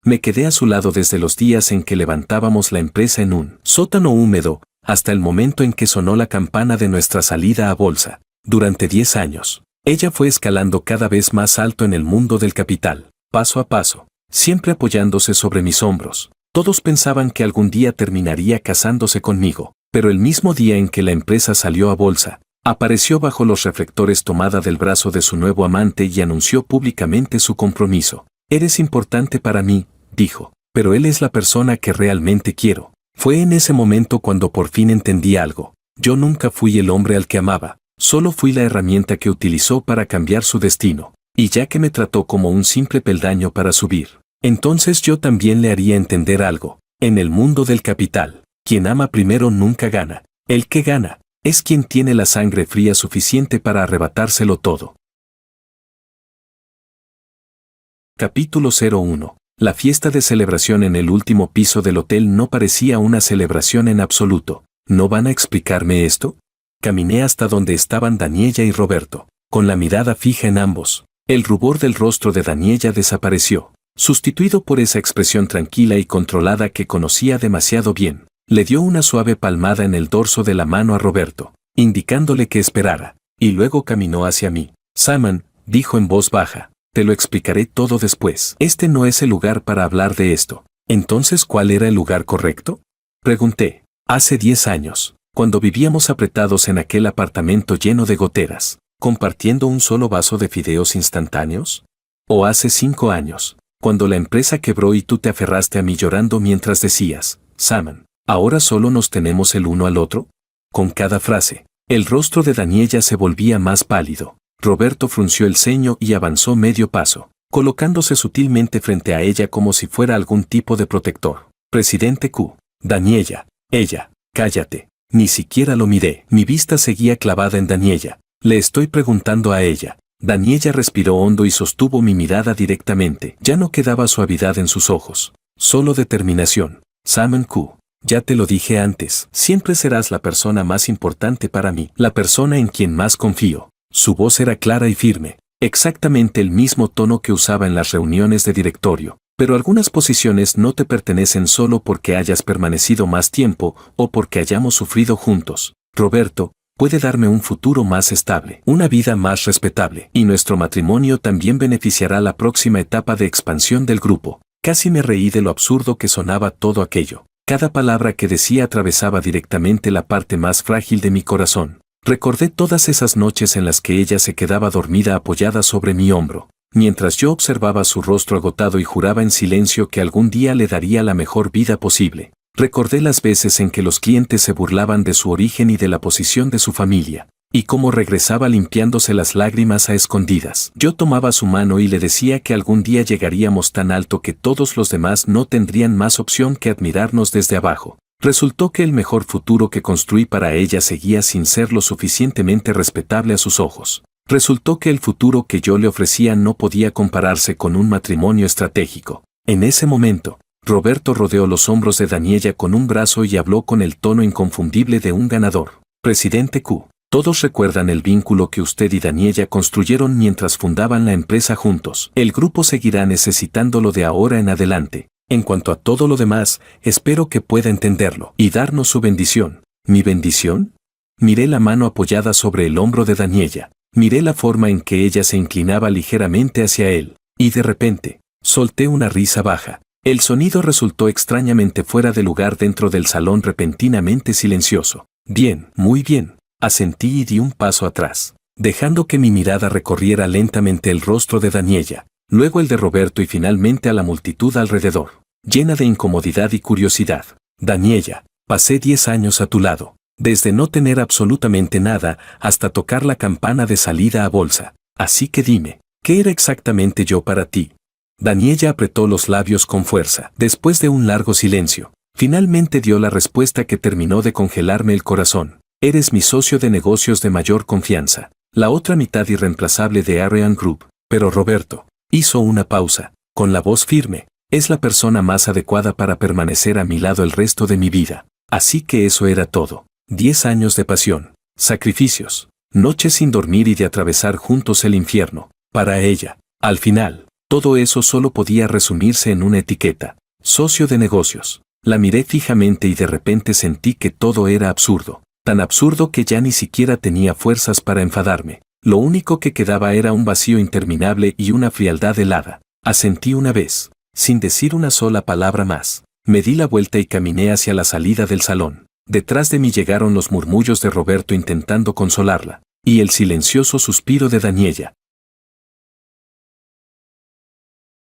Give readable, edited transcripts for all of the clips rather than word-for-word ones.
Me quedé a su lado desde los días en que levantábamos la empresa en un sótano húmedo, hasta el momento en que sonó la campana de nuestra salida a bolsa. Durante 10 años, ella fue escalando cada vez más alto en el mundo del capital, paso a paso, siempre apoyándose sobre mis hombros. Todos pensaban que algún día terminaría casándose conmigo, pero el mismo día en que la empresa salió a bolsa, apareció bajo los reflectores tomada del brazo de su nuevo amante y anunció públicamente su compromiso. Eres importante para mí, dijo, pero él es la persona que realmente quiero. Fue en ese momento cuando por fin entendí algo. Yo nunca fui el hombre al que amaba, solo fui la herramienta que utilizó para cambiar su destino, y ya que me trató como un simple peldaño para subir, entonces yo también le haría entender algo. En el mundo del capital, quien ama primero nunca gana. El que gana es quien tiene la sangre fría suficiente para arrebatárselo todo. Capítulo 01. La fiesta de celebración en el último piso del hotel no parecía una celebración en absoluto. ¿No van a explicarme esto? Caminé hasta donde estaban Daniela y Roberto, con la mirada fija en ambos. El rubor del rostro de Daniela desapareció, sustituido por esa expresión tranquila y controlada que conocía demasiado bien. Le dio una suave palmada en el dorso de la mano a Roberto, indicándole que esperara, y luego caminó hacia mí. Simon, dijo en voz baja, te lo explicaré todo después. Este no es el lugar para hablar de esto. ¿Entonces cuál era el lugar correcto? Pregunté. Hace 10 años, cuando vivíamos apretados en aquel apartamento lleno de goteras, compartiendo un solo vaso de fideos instantáneos. ¿O hace 5 años, cuando la empresa quebró y tú te aferraste a mí llorando mientras decías, Simon, ¿ahora solo nos tenemos el uno al otro? Con cada frase, el rostro de Daniela se volvía más pálido. Roberto frunció el ceño y avanzó medio paso, colocándose sutilmente frente a ella como si fuera algún tipo de protector. Presidente Q. Daniela. Ella. Cállate. Ni siquiera lo miré. Mi vista seguía clavada en Daniela. Le estoy preguntando a ella. Daniela respiró hondo y sostuvo mi mirada directamente. Ya no quedaba suavidad en sus ojos, solo determinación. Simon Q. Ya te lo dije antes, siempre serás la persona más importante para mí, la persona en quien más confío. Su voz era clara y firme, exactamente el mismo tono que usaba en las reuniones de directorio. Pero algunas posiciones no te pertenecen solo porque hayas permanecido más tiempo o porque hayamos sufrido juntos. Roberto puede darme un futuro más estable, una vida más respetable, y nuestro matrimonio también beneficiará la próxima etapa de expansión del grupo. Casi me reí de lo absurdo que sonaba todo aquello. Cada palabra que decía atravesaba directamente la parte más frágil de mi corazón. Recordé todas esas noches en las que ella se quedaba dormida apoyada sobre mi hombro, mientras yo observaba su rostro agotado y juraba en silencio que algún día le daría la mejor vida posible. Recordé las veces en que los clientes se burlaban de su origen y de la posición de su familia, y cómo regresaba limpiándose las lágrimas a escondidas. Yo tomaba su mano y le decía que algún día llegaríamos tan alto que todos los demás no tendrían más opción que admirarnos desde abajo. Resultó que el mejor futuro que construí para ella seguía sin ser lo suficientemente respetable a sus ojos. Resultó que el futuro que yo le ofrecía no podía compararse con un matrimonio estratégico. En ese momento, Roberto rodeó los hombros de Daniela con un brazo y habló con el tono inconfundible de un ganador. Presidente Q. Todos recuerdan el vínculo que usted y Daniela construyeron mientras fundaban la empresa juntos. El grupo seguirá necesitándolo de ahora en adelante. En cuanto a todo lo demás, espero que pueda entenderlo y darnos su bendición. ¿Mi bendición? Miré la mano apoyada sobre el hombro de Daniela. Miré la forma en que ella se inclinaba ligeramente hacia él, y de repente, solté una risa baja. El sonido resultó extrañamente fuera de lugar dentro del salón repentinamente silencioso. Bien, muy bien, asentí y di un paso atrás, dejando que mi mirada recorriera lentamente el rostro de Daniela, luego el de Roberto y finalmente a la multitud alrededor, llena de incomodidad y curiosidad. Daniela, pasé 10 años a tu lado, desde no tener absolutamente nada hasta tocar la campana de salida a bolsa. Así que dime, ¿qué era exactamente yo para ti? Daniela apretó los labios con fuerza. Después de un largo silencio, finalmente dio la respuesta que terminó de congelarme el corazón. Eres mi socio de negocios de mayor confianza, la otra mitad irreemplazable de Ariane Group. Pero Roberto hizo una pausa, con la voz firme. Es la persona más adecuada para permanecer a mi lado el resto de mi vida. Así que eso era todo. 10 años de pasión, sacrificios, noches sin dormir y de atravesar juntos el infierno. Para ella, al final, Todo eso solo podía resumirse en una etiqueta: socio de negocios. La miré fijamente y de repente sentí que todo era absurdo. Tan absurdo que ya ni siquiera tenía fuerzas para enfadarme. Lo único que quedaba era un vacío interminable y una frialdad helada. Asentí una vez, sin decir una sola palabra más. Me di la vuelta y caminé hacia la salida del salón. Detrás de mí llegaron los murmullos de Roberto intentando consolarla, y el silencioso suspiro de Daniela.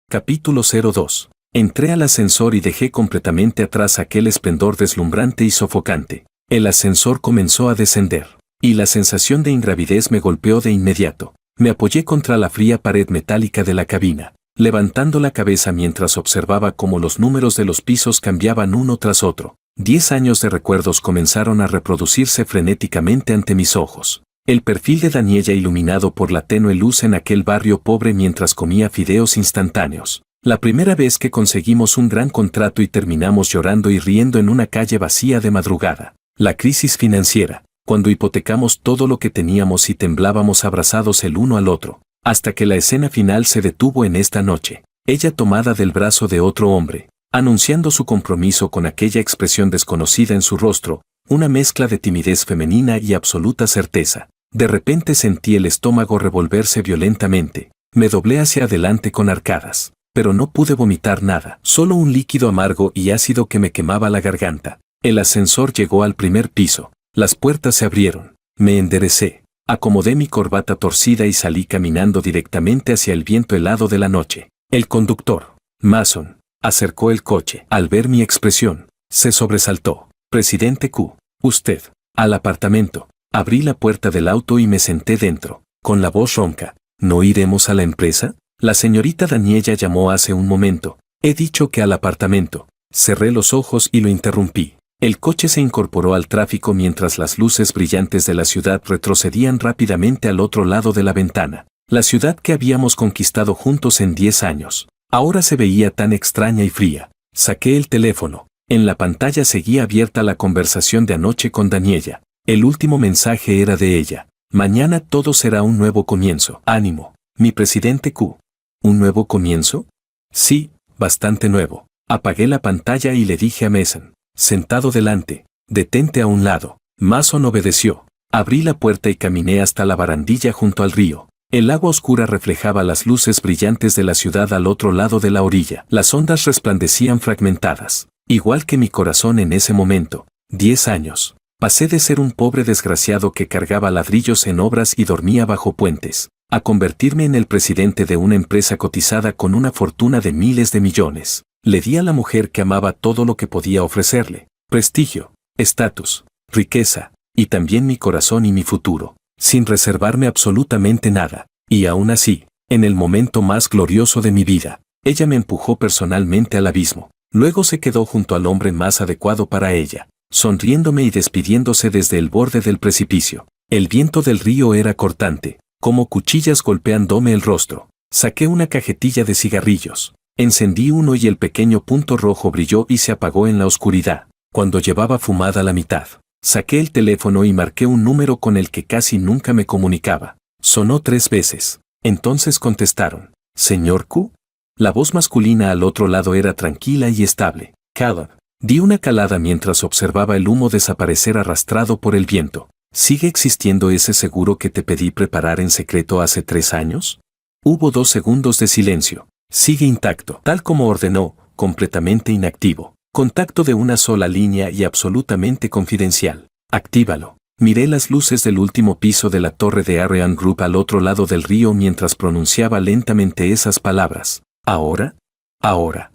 Capítulo 02. Entré al ascensor y dejé completamente atrás aquel esplendor deslumbrante y sofocante. El ascensor comenzó a descender, y la sensación de ingravidez me golpeó de inmediato. Me apoyé contra la fría pared metálica de la cabina, levantando la cabeza mientras observaba cómo los números de los pisos cambiaban uno tras otro. 10 años de recuerdos comenzaron a reproducirse frenéticamente ante mis ojos. El perfil de Daniela iluminado por la tenue luz en aquel barrio pobre mientras comía fideos instantáneos. La primera vez que conseguimos un gran contrato y terminamos llorando y riendo en una calle vacía de madrugada. La crisis financiera, cuando hipotecamos todo lo que teníamos y temblábamos abrazados el uno al otro, hasta que la escena final se detuvo en esta noche. Ella tomada del brazo de otro hombre, anunciando su compromiso con aquella expresión desconocida en su rostro, una mezcla de timidez femenina y absoluta certeza. De repente sentí el estómago revolverse violentamente. Me doblé hacia adelante con arcadas, pero no pude vomitar nada, solo un líquido amargo y ácido que me quemaba la garganta. El ascensor llegó al primer piso. Las puertas se abrieron. Me enderecé, acomodé mi corbata torcida y salí caminando directamente hacia el viento helado de la noche. El conductor, Mason, acercó el coche. Al ver mi expresión, se sobresaltó. Presidente Q, usted. Al apartamento. Abrí la puerta del auto y me senté dentro, con la voz ronca. ¿No iremos a la empresa? La señorita Daniela llamó hace un momento. He dicho que al apartamento. Cerré los ojos y lo interrumpí. El coche se incorporó al tráfico mientras las luces brillantes de la ciudad retrocedían rápidamente al otro lado de la ventana. La ciudad que habíamos conquistado juntos en 10 años. Ahora se veía tan extraña y fría. Saqué el teléfono. En la pantalla seguía abierta la conversación de anoche con Daniela. El último mensaje era de ella. Mañana todo será un nuevo comienzo. Ánimo, mi presidente Q. ¿Un nuevo comienzo? Sí, bastante nuevo. Apagué la pantalla y le dije a Mason, sentado delante, detente a un lado. Mason obedeció. Abrí la puerta y caminé hasta la barandilla junto al río. El agua oscura reflejaba las luces brillantes de la ciudad al otro lado de la orilla. Las ondas resplandecían fragmentadas, igual que mi corazón en ese momento. 10 años. Pasé de ser un pobre desgraciado que cargaba ladrillos en obras y dormía bajo puentes, a convertirme en el presidente de una empresa cotizada con una fortuna de miles de millones. Le di a la mujer que amaba todo lo que podía ofrecerle: prestigio, estatus, riqueza, y también mi corazón y mi futuro, sin reservarme absolutamente nada. Y aún así, en el momento más glorioso de mi vida, ella me empujó personalmente al abismo. Luego se quedó junto al hombre más adecuado para ella, sonriéndome y despidiéndose desde el borde del precipicio. El viento del río era cortante, como cuchillas golpeándome el rostro. Saqué una cajetilla de cigarrillos. Encendí uno y el pequeño punto rojo brilló y se apagó en la oscuridad, cuando llevaba fumada la mitad. Saqué el teléfono y marqué un número con el que casi nunca me comunicaba. Sonó 3 veces. Entonces contestaron. ¿Señor Q? La voz masculina al otro lado era tranquila y estable. Caleb. Di una calada mientras observaba el humo desaparecer arrastrado por el viento. ¿Sigue existiendo ese seguro que te pedí preparar en secreto hace 3 años? Hubo 2 segundos de silencio. Sigue intacto, tal como ordenó, completamente inactivo. Contacto de una sola línea y absolutamente confidencial. Actívalo. Miré las luces del último piso de la torre de Ariane Group al otro lado del río mientras pronunciaba lentamente esas palabras. ¿Ahora? Ahora.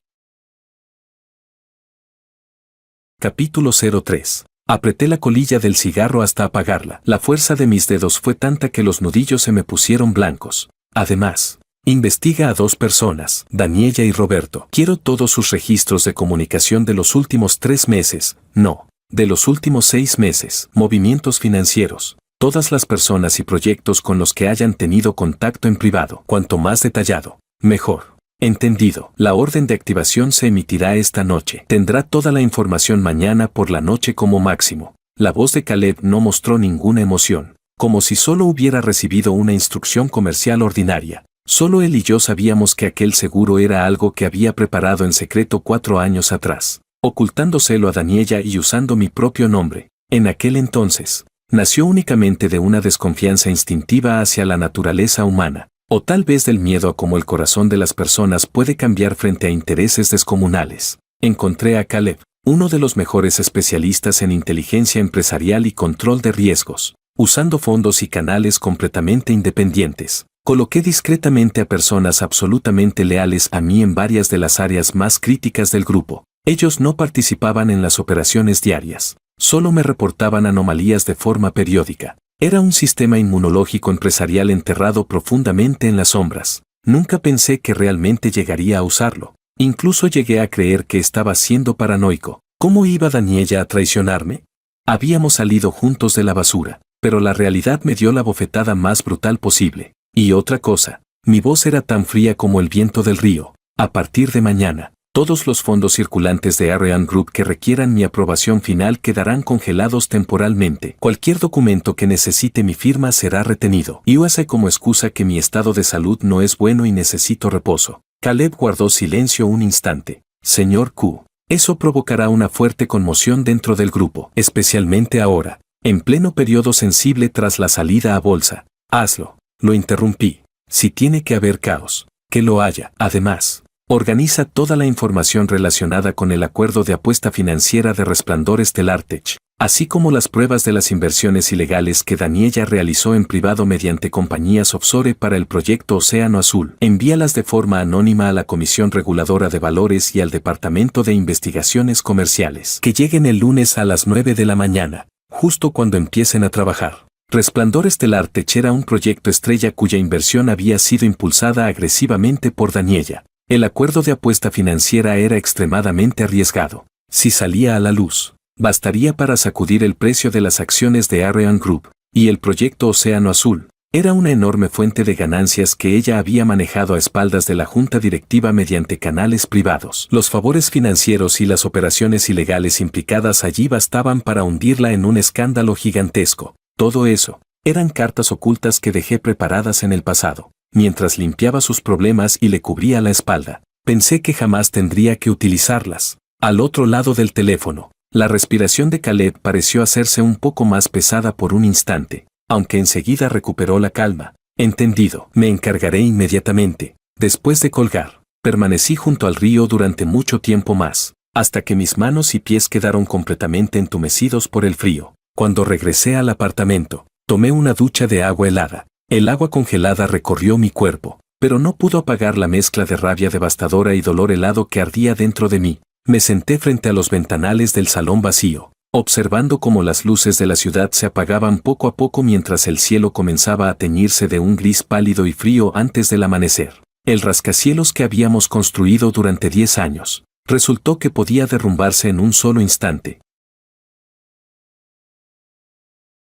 Capítulo 03. Apreté la colilla del cigarro hasta apagarla. La fuerza de mis dedos fue tanta que los nudillos se me pusieron blancos. Además, investiga a 2 personas, Daniela y Roberto. Quiero todos sus registros de comunicación de los últimos 3 meses, no, de los últimos 6 meses, movimientos financieros, todas las personas y proyectos con los que hayan tenido contacto en privado. Cuanto más detallado, mejor. Entendido. La orden de activación se emitirá esta noche. Tendrá toda la información mañana por la noche como máximo. La voz de Caleb no mostró ninguna emoción, como si solo hubiera recibido una instrucción comercial ordinaria. Solo él y yo sabíamos que aquel seguro era algo que había preparado en secreto 4 años atrás, ocultándoselo a Daniela y usando mi propio nombre. En aquel entonces, nació únicamente de una desconfianza instintiva hacia la naturaleza humana, o tal vez del miedo a cómo el corazón de las personas puede cambiar frente a intereses descomunales. Encontré a Caleb, uno de los mejores especialistas en inteligencia empresarial y control de riesgos, usando fondos y canales completamente independientes. Coloqué discretamente a personas absolutamente leales a mí en varias de las áreas más críticas del grupo. Ellos no participaban en las operaciones diarias, solo me reportaban anomalías de forma periódica. Era un sistema inmunológico empresarial enterrado profundamente en las sombras. Nunca pensé que realmente llegaría a usarlo. Incluso llegué a creer que estaba siendo paranoico. ¿Cómo iba Daniela a traicionarme? Habíamos salido juntos de la basura, pero la realidad me dio la bofetada más brutal posible. Y otra cosa, mi voz era tan fría como el viento del río. A partir de mañana, todos los fondos circulantes de Ariane Group que requieran mi aprobación final quedarán congelados temporalmente. Cualquier documento que necesite mi firma será retenido. Y usé como excusa que mi estado de salud no es bueno y necesito reposo. Caleb guardó silencio un instante. Señor Q, eso provocará una fuerte conmoción dentro del grupo, especialmente ahora, en pleno periodo sensible tras la salida a bolsa. Hazlo. Lo interrumpí. Si tiene que haber caos, que lo haya. Además, organiza toda la información relacionada con el acuerdo de apuesta financiera de Resplandor Stellar Tech, así como las pruebas de las inversiones ilegales que Daniela realizó en privado mediante compañías offshore para el proyecto Océano Azul. Envíalas de forma anónima a la Comisión Reguladora de Valores y al Departamento de Investigaciones Comerciales. Que lleguen el lunes a las 9 de la mañana, justo cuando empiecen a trabajar. Resplandor Estelar Tech era un proyecto estrella cuya inversión había sido impulsada agresivamente por Daniela. El acuerdo de apuesta financiera era extremadamente arriesgado. Si salía a la luz, bastaría para sacudir el precio de las acciones de Ariane Group, y el proyecto Océano Azul era una enorme fuente de ganancias que ella había manejado a espaldas de la junta directiva mediante canales privados. Los favores financieros y las operaciones ilegales implicadas allí bastaban para hundirla en un escándalo gigantesco. Todo eso eran cartas ocultas que dejé preparadas en el pasado. Mientras limpiaba sus problemas y le cubría la espalda, pensé que jamás tendría que utilizarlas. Al otro lado del teléfono, la respiración de Caleb pareció hacerse un poco más pesada por un instante, aunque enseguida recuperó la calma. Entendido, me encargaré inmediatamente. Después de colgar, permanecí junto al río durante mucho tiempo más, hasta que mis manos y pies quedaron completamente entumecidos por el frío. Cuando regresé al apartamento, tomé una ducha de agua helada. El agua congelada recorrió mi cuerpo, pero no pudo apagar la mezcla de rabia devastadora y dolor helado que ardía dentro de mí. Me senté frente a los ventanales del salón vacío, observando cómo las luces de la ciudad se apagaban poco a poco mientras el cielo comenzaba a teñirse de un gris pálido y frío antes del amanecer. El rascacielos que habíamos construido durante 10 años, resultó que podía derrumbarse en un solo instante.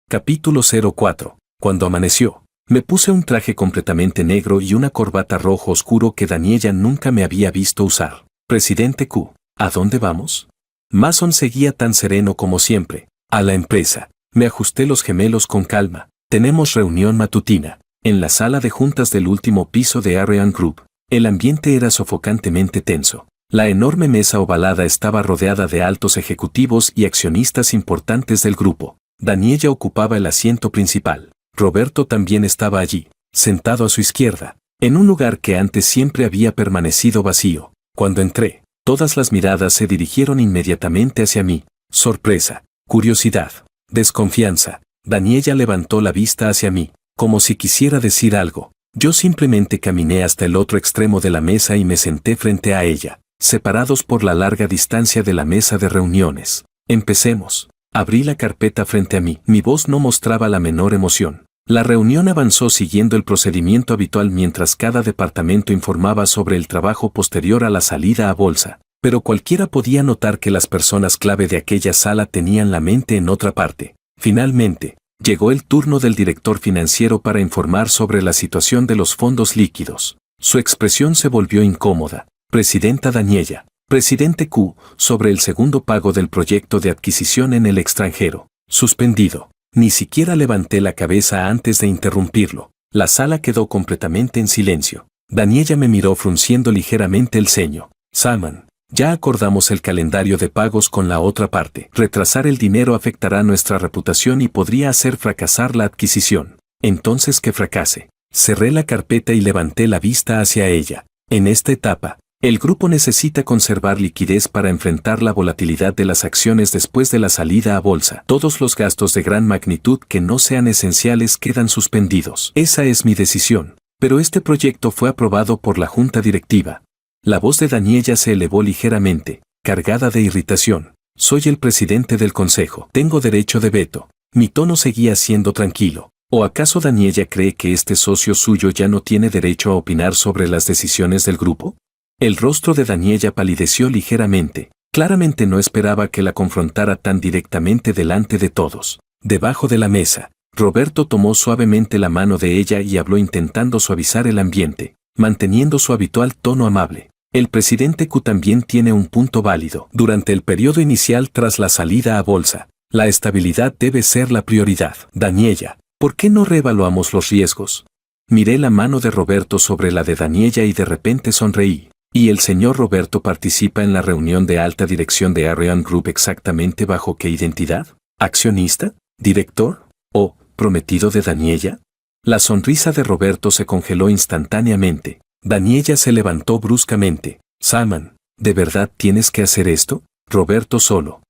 Capítulo 04. Cuando amaneció, me puse un traje completamente negro y una corbata rojo oscuro que Daniela nunca me había visto usar. Presidente Q, ¿a dónde vamos? Mason seguía tan sereno como siempre. A la empresa. Me ajusté los gemelos con calma. Tenemos reunión matutina, en la sala de juntas del último piso de Ariane Group. El ambiente era sofocantemente tenso. La enorme mesa ovalada estaba rodeada de altos ejecutivos y accionistas importantes del grupo. Daniela ocupaba el asiento principal. Roberto también estaba allí, sentado a su izquierda, en un lugar que antes siempre había permanecido vacío. Cuando entré, todas las miradas se dirigieron inmediatamente hacia mí. Sorpresa, curiosidad, desconfianza. Daniela levantó la vista hacia mí, como si quisiera decir algo. Yo simplemente caminé hasta el otro extremo de la mesa y me senté frente a ella, separados por la larga distancia de la mesa de reuniones. Empecemos. Abrí la carpeta frente a mí. Mi voz no mostraba la menor emoción. La reunión avanzó siguiendo el procedimiento habitual mientras cada departamento informaba sobre el trabajo posterior a la salida a bolsa. Pero cualquiera podía notar que las personas clave de aquella sala tenían la mente en otra parte. Finalmente, llegó el turno del director financiero para informar sobre la situación de los fondos líquidos. Su expresión se volvió incómoda. Presidenta Daniela. Presidente Q, sobre el segundo pago del proyecto de adquisición en el extranjero. Suspendido. Ni siquiera levanté la cabeza antes de interrumpirlo. La sala quedó completamente en silencio. Daniela me miró frunciendo ligeramente el ceño. Salman, ya acordamos el calendario de pagos con la otra parte. Retrasar el dinero afectará nuestra reputación y podría hacer fracasar la adquisición. Entonces que fracase. Cerré la carpeta y levanté la vista hacia ella. En esta etapa, el grupo necesita conservar liquidez para enfrentar la volatilidad de las acciones después de la salida a bolsa. Todos los gastos de gran magnitud que no sean esenciales quedan suspendidos. Esa es mi decisión. Pero este proyecto fue aprobado por la junta directiva. La voz de Daniela se elevó ligeramente, cargada de irritación. Soy el presidente del consejo. Tengo derecho de veto. Mi tono seguía siendo tranquilo. ¿O acaso Daniela cree que este socio suyo ya no tiene derecho a opinar sobre las decisiones del grupo? El rostro de Daniela palideció ligeramente. Claramente no esperaba que la confrontara tan directamente delante de todos. Debajo de la mesa, Roberto tomó suavemente la mano de ella y habló intentando suavizar el ambiente, manteniendo su habitual tono amable. El presidente Q también tiene un punto válido. Durante el periodo inicial tras la salida a bolsa, la estabilidad debe ser la prioridad. Daniela, ¿por qué no reevaluamos los riesgos? Miré la mano de Roberto sobre la de Daniela y de repente sonreí. ¿Y el señor Roberto participa en la reunión de alta dirección de Ariane Group exactamente bajo qué identidad? ¿Accionista? ¿Director? ¿O prometido de Daniela? La sonrisa de Roberto se congeló instantáneamente. Daniela se levantó bruscamente. Salman, ¿de verdad tienes que hacer esto? Roberto solo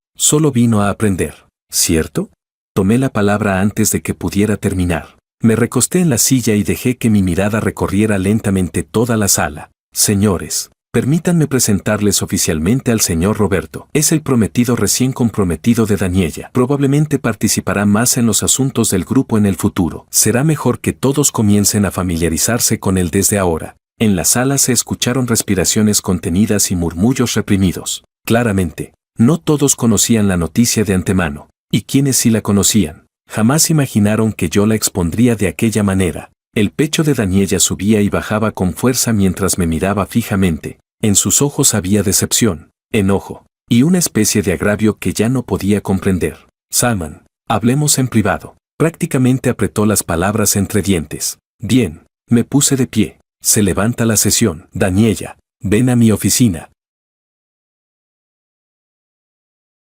vino a aprender, ¿cierto? Tomé la palabra antes de que pudiera terminar. Me recosté en la silla y dejé que mi mirada recorriera lentamente toda la sala. Señores, permítanme presentarles oficialmente al señor Roberto. Es el prometido recién comprometido de Daniela. Probablemente participará más en los asuntos del grupo en el futuro. Será mejor que todos comiencen a familiarizarse con él desde ahora. En la sala se escucharon respiraciones contenidas y murmullos reprimidos. Claramente, no todos conocían la noticia de antemano. Y quienes sí la conocían, jamás imaginaron que yo la expondría de aquella manera. El pecho de Daniela subía y bajaba con fuerza mientras me miraba fijamente. En sus ojos había decepción, enojo, y una especie de agravio que ya no podía comprender. Salman, hablemos en privado. Prácticamente apretó las palabras entre dientes. Bien, me puse de pie. Se levanta la sesión. Daniela, ven a mi oficina.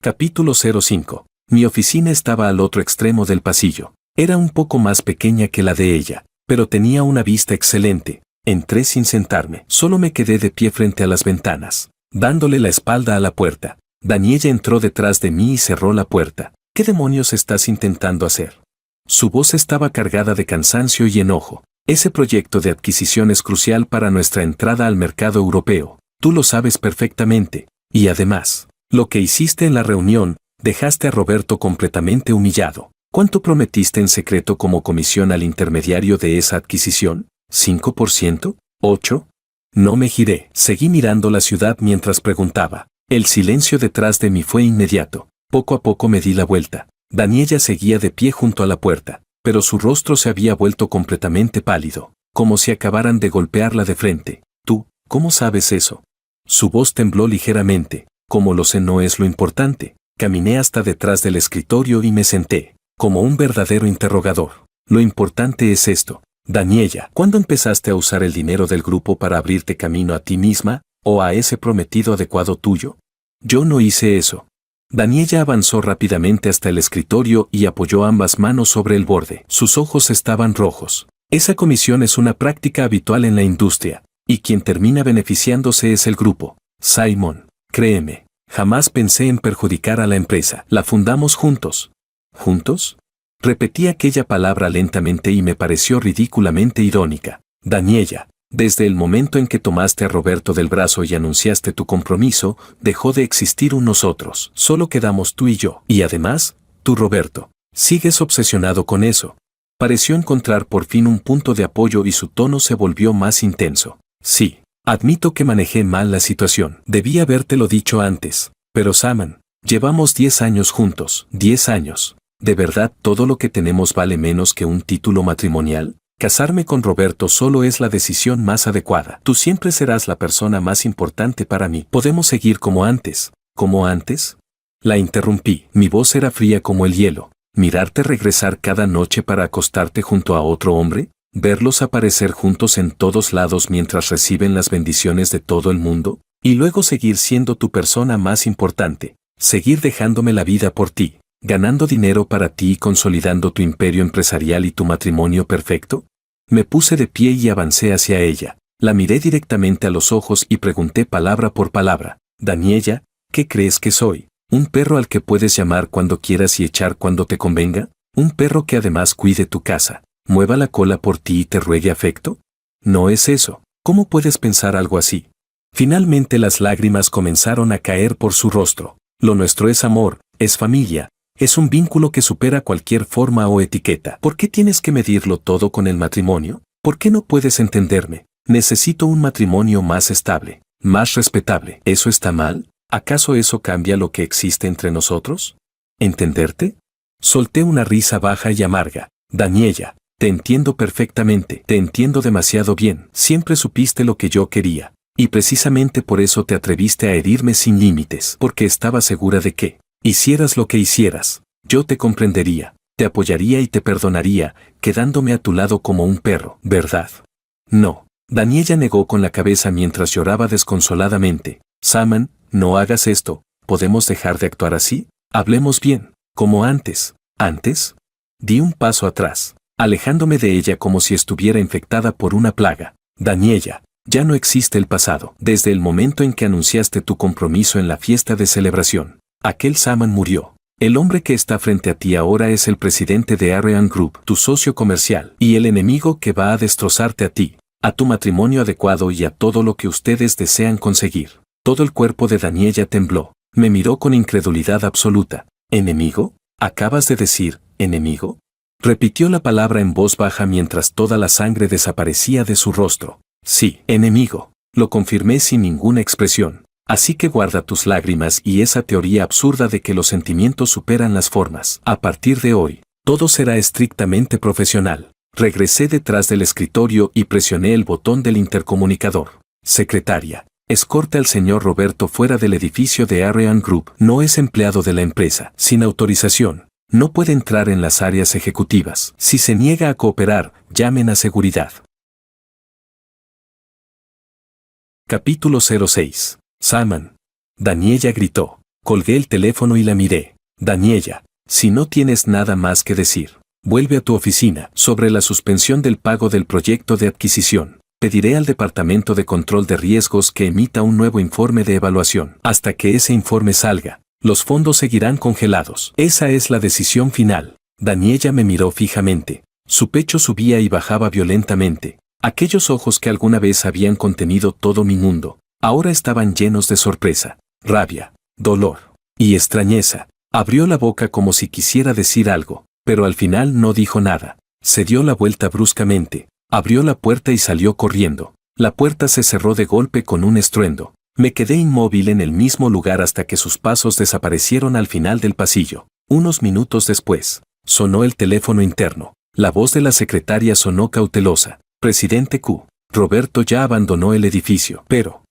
Capítulo 05. Mi oficina estaba al otro extremo del pasillo. Era un poco más pequeña que la de ella, pero tenía una vista excelente. Entré sin sentarme, solo me quedé de pie frente a las ventanas, dándole la espalda a la puerta. Daniela entró detrás de mí y cerró la puerta. ¿Qué demonios estás intentando hacer? Su voz estaba cargada de cansancio y enojo. Ese proyecto de adquisición es crucial para nuestra entrada al mercado europeo. Tú lo sabes perfectamente. Y además, lo que hiciste en la reunión, dejaste a Roberto completamente humillado. ¿Cuánto prometiste en secreto como comisión al intermediario de esa adquisición? ¿5%? ¿8%? No me giré. Seguí mirando la ciudad mientras preguntaba. El silencio detrás de mí fue inmediato. Poco a poco me di la vuelta. Daniela seguía de pie junto a la puerta, pero su rostro se había vuelto completamente pálido, como si acabaran de golpearla de frente. ¿Tú, cómo sabes eso? Su voz tembló ligeramente. Como lo sé no es lo importante. Caminé hasta detrás del escritorio y me senté, como un verdadero interrogador. Lo importante es esto. Daniela, ¿cuándo empezaste a usar el dinero del grupo para abrirte camino a ti misma, o a ese prometido adecuado tuyo? Yo no hice eso. Daniela avanzó rápidamente hasta el escritorio y apoyó ambas manos sobre el borde. Sus ojos estaban rojos. Esa comisión es una práctica habitual en la industria, y quien termina beneficiándose es el grupo. Simon, créeme, jamás pensé en perjudicar a la empresa. La fundamos juntos. ¿Juntos? Repetí aquella palabra lentamente y me pareció ridículamente irónica. Daniela, desde el momento en que tomaste a Roberto del brazo y anunciaste tu compromiso, dejó de existir un nosotros. Solo quedamos tú y yo. Y además, tú Roberto, sigues obsesionado con eso. Pareció encontrar por fin un punto de apoyo y su tono se volvió más intenso. Sí, admito que manejé mal la situación. Debí habértelo dicho antes. Pero Salman, llevamos 10 años juntos. 10 años. ¿De verdad todo lo que tenemos vale menos que un título matrimonial? Casarme con Roberto solo es la decisión más adecuada. Tú siempre serás la persona más importante para mí. ¿Podemos seguir como antes? ¿Como antes? La interrumpí. Mi voz era fría como el hielo. ¿Mirarte regresar cada noche para acostarte junto a otro hombre? verlos aparecer juntos en todos lados mientras reciben las bendiciones de todo el mundo, y luego seguir siendo tu persona más importante, seguir dejándome la vida por ti, ganando dinero para ti y consolidando tu imperio empresarial y tu matrimonio perfecto? Me puse de pie y avancé hacia ella, la miré directamente a los ojos y pregunté palabra por palabra: Daniella, ¿qué crees que soy? ¿Un perro al que puedes llamar cuando quieras y echar cuando te convenga? ¿Un perro que además cuide tu casa, mueva la cola por ti y te ruegue afecto? No es eso. ¿Cómo puedes pensar algo así? Finalmente las lágrimas comenzaron a caer por su rostro. Lo nuestro es amor, es familia, es un vínculo que supera cualquier forma o etiqueta. ¿Por qué tienes que medirlo todo con el matrimonio? ¿Por qué no puedes entenderme? Necesito un matrimonio más estable, más respetable. ¿Eso está mal? ¿Acaso eso cambia lo que existe entre nosotros? ¿Entenderte? Solté una risa baja y amarga. Daniella, te entiendo perfectamente, te entiendo demasiado bien. Siempre supiste lo que yo quería. Y precisamente por eso te atreviste a herirme sin límites, porque estaba segura de que, hicieras lo que hicieras, yo te comprendería, te apoyaría y te perdonaría, quedándome a tu lado como un perro, ¿verdad? No. Daniella negó con la cabeza mientras lloraba desconsoladamente. Saman, no hagas esto, ¿podemos dejar de actuar así? Hablemos bien, como antes. ¿Antes? Di un paso atrás, alejándome de ella como si estuviera infectada por una plaga. Daniella, ya no existe el pasado. Desde el momento en que anunciaste tu compromiso en la fiesta de celebración, aquel Saman murió. El hombre que está frente a ti ahora es el presidente de Ariane Group, tu socio comercial, y el enemigo que va a destrozarte a ti, a tu matrimonio adecuado y a todo lo que ustedes desean conseguir. Todo el cuerpo de Daniella tembló. Me miró con incredulidad absoluta. ¿Enemigo? ¿Acabas de decir, enemigo? Repitió la palabra en voz baja mientras toda la sangre desaparecía de su rostro. Sí, enemigo. Lo confirmé sin ninguna expresión. Así que guarda tus lágrimas y esa teoría absurda de que los sentimientos superan las formas. A partir de hoy, todo será estrictamente profesional. Regresé detrás del escritorio y presioné el botón del intercomunicador. Secretaria, escorte al señor Roberto fuera del edificio de Ariane Group. No es empleado de la empresa. Sin autorización, no puede entrar en las áreas ejecutivas. Si se niega a cooperar, llamen a seguridad. Capítulo 06. Saman. Daniella gritó. Colgué el teléfono y la miré. Daniella, si no tienes nada más que decir, vuelve a tu oficina. Sobre la suspensión del pago del proyecto de adquisición, pediré al Departamento de Control de Riesgos que emita un nuevo informe de evaluación. Hasta que ese informe salga, los fondos seguirán congelados. Esa es la decisión final. Daniella me miró fijamente. Su pecho subía y bajaba violentamente. Aquellos ojos que alguna vez habían contenido todo mi mundo, ahora estaban llenos de sorpresa, rabia, dolor y extrañeza. Abrió la boca como si quisiera decir algo, pero al final no dijo nada. Se dio la vuelta bruscamente, abrió la puerta y salió corriendo. La puerta se cerró de golpe con un estruendo. Me quedé inmóvil en el mismo lugar hasta que sus pasos desaparecieron al final del pasillo. Unos minutos después, sonó el teléfono interno. La voz de la secretaria sonó cautelosa. Presidente Q. Roberto ya abandonó el edificio, pero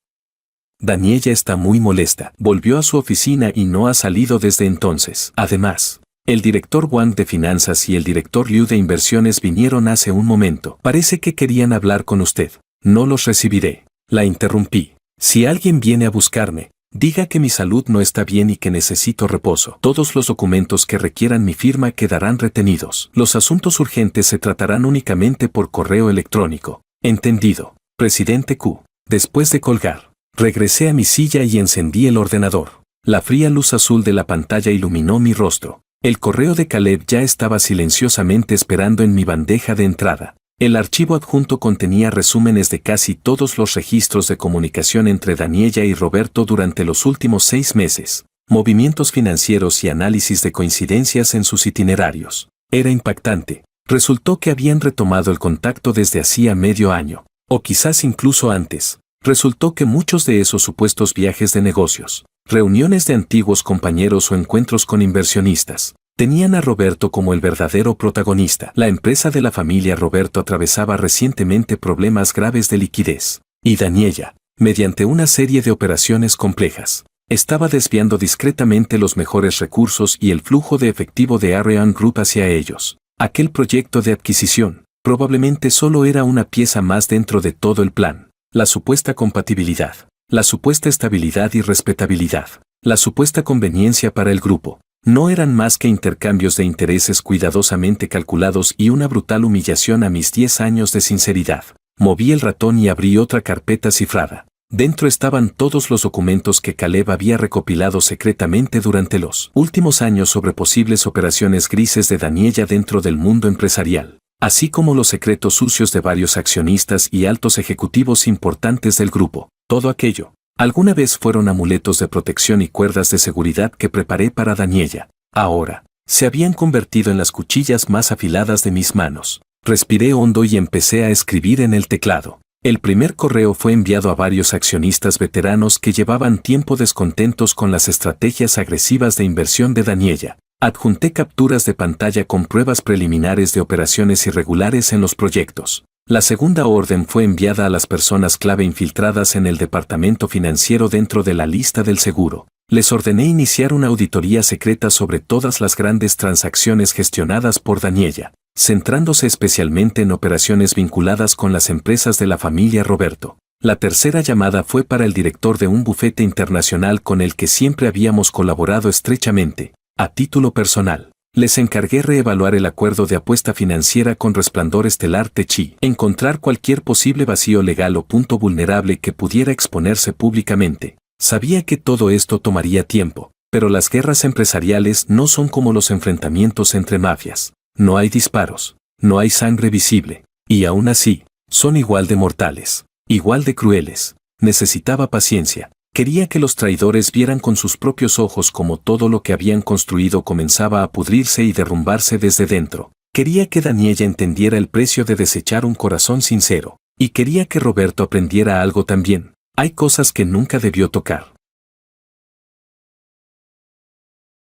Daniella está muy molesta. Volvió a su oficina y no ha salido desde entonces. Además, el director Wang de Finanzas y el director Liu de Inversiones vinieron hace un momento. Parece que querían hablar con usted. No los recibiré. La interrumpí. Si alguien viene a buscarme, diga que mi salud no está bien y que necesito reposo. Todos los documentos que requieran mi firma quedarán retenidos. Los asuntos urgentes se tratarán únicamente por correo electrónico. Entendido, presidente Q. Después de colgar, regresé a mi silla y encendí el ordenador. La fría luz azul de la pantalla iluminó mi rostro. El correo de Caleb ya estaba silenciosamente esperando en mi bandeja de entrada. El archivo adjunto contenía resúmenes de casi todos los registros de comunicación entre Daniella y Roberto durante los últimos 6 meses, movimientos financieros y análisis de coincidencias en sus itinerarios. Era impactante. Resultó que habían retomado el contacto desde hacía medio año, o quizás incluso antes. Resultó que muchos de esos supuestos viajes de negocios, reuniones de antiguos compañeros o encuentros con inversionistas, tenían a Roberto como el verdadero protagonista. La empresa de la familia Roberto atravesaba recientemente problemas graves de liquidez, y Daniella, mediante una serie de operaciones complejas, estaba desviando discretamente los mejores recursos y el flujo de efectivo de Ariane Group hacia ellos. Aquel proyecto de adquisición, Probablemente solo era una pieza más dentro de todo el plan. La supuesta compatibilidad, la supuesta estabilidad y respetabilidad, la supuesta conveniencia para el grupo, no eran más que intercambios de intereses cuidadosamente calculados y una brutal humillación a mis 10 años de sinceridad. Moví el ratón y abrí otra carpeta cifrada. Dentro estaban todos los documentos que Caleb había recopilado secretamente durante los últimos años sobre posibles operaciones grises de Daniella dentro del mundo empresarial, así como los secretos sucios de varios accionistas y altos ejecutivos importantes del grupo. Todo aquello, alguna vez fueron amuletos de protección y cuerdas de seguridad que preparé para Daniella. Ahora, se habían convertido en las cuchillas más afiladas de mis manos. Respiré hondo y empecé a escribir en el teclado. El primer correo fue enviado a varios accionistas veteranos que llevaban tiempo descontentos con las estrategias agresivas de inversión de Daniella. Adjunté capturas de pantalla con pruebas preliminares de operaciones irregulares en los proyectos. La segunda orden fue enviada a las personas clave infiltradas en el departamento financiero dentro de la lista del seguro. Les ordené iniciar una auditoría secreta sobre todas las grandes transacciones gestionadas por Daniella, centrándose especialmente en operaciones vinculadas con las empresas de la familia Roberto. La tercera llamada fue para el director de un bufete internacional con el que siempre habíamos colaborado estrechamente, a título personal. Les encargué reevaluar el acuerdo de apuesta financiera con Resplandor Estelar Techi, encontrar cualquier posible vacío legal o punto vulnerable que pudiera exponerse públicamente. Sabía que todo esto tomaría tiempo, pero las guerras empresariales no son como los enfrentamientos entre mafias. No hay disparos, no hay sangre visible, y aún así, son igual de mortales, igual de crueles. Necesitaba paciencia. Quería que los traidores vieran con sus propios ojos cómo todo lo que habían construido comenzaba a pudrirse y derrumbarse desde dentro. Quería que Daniella entendiera el precio de desechar un corazón sincero, y quería que Roberto aprendiera algo también. Hay cosas que nunca debió tocar.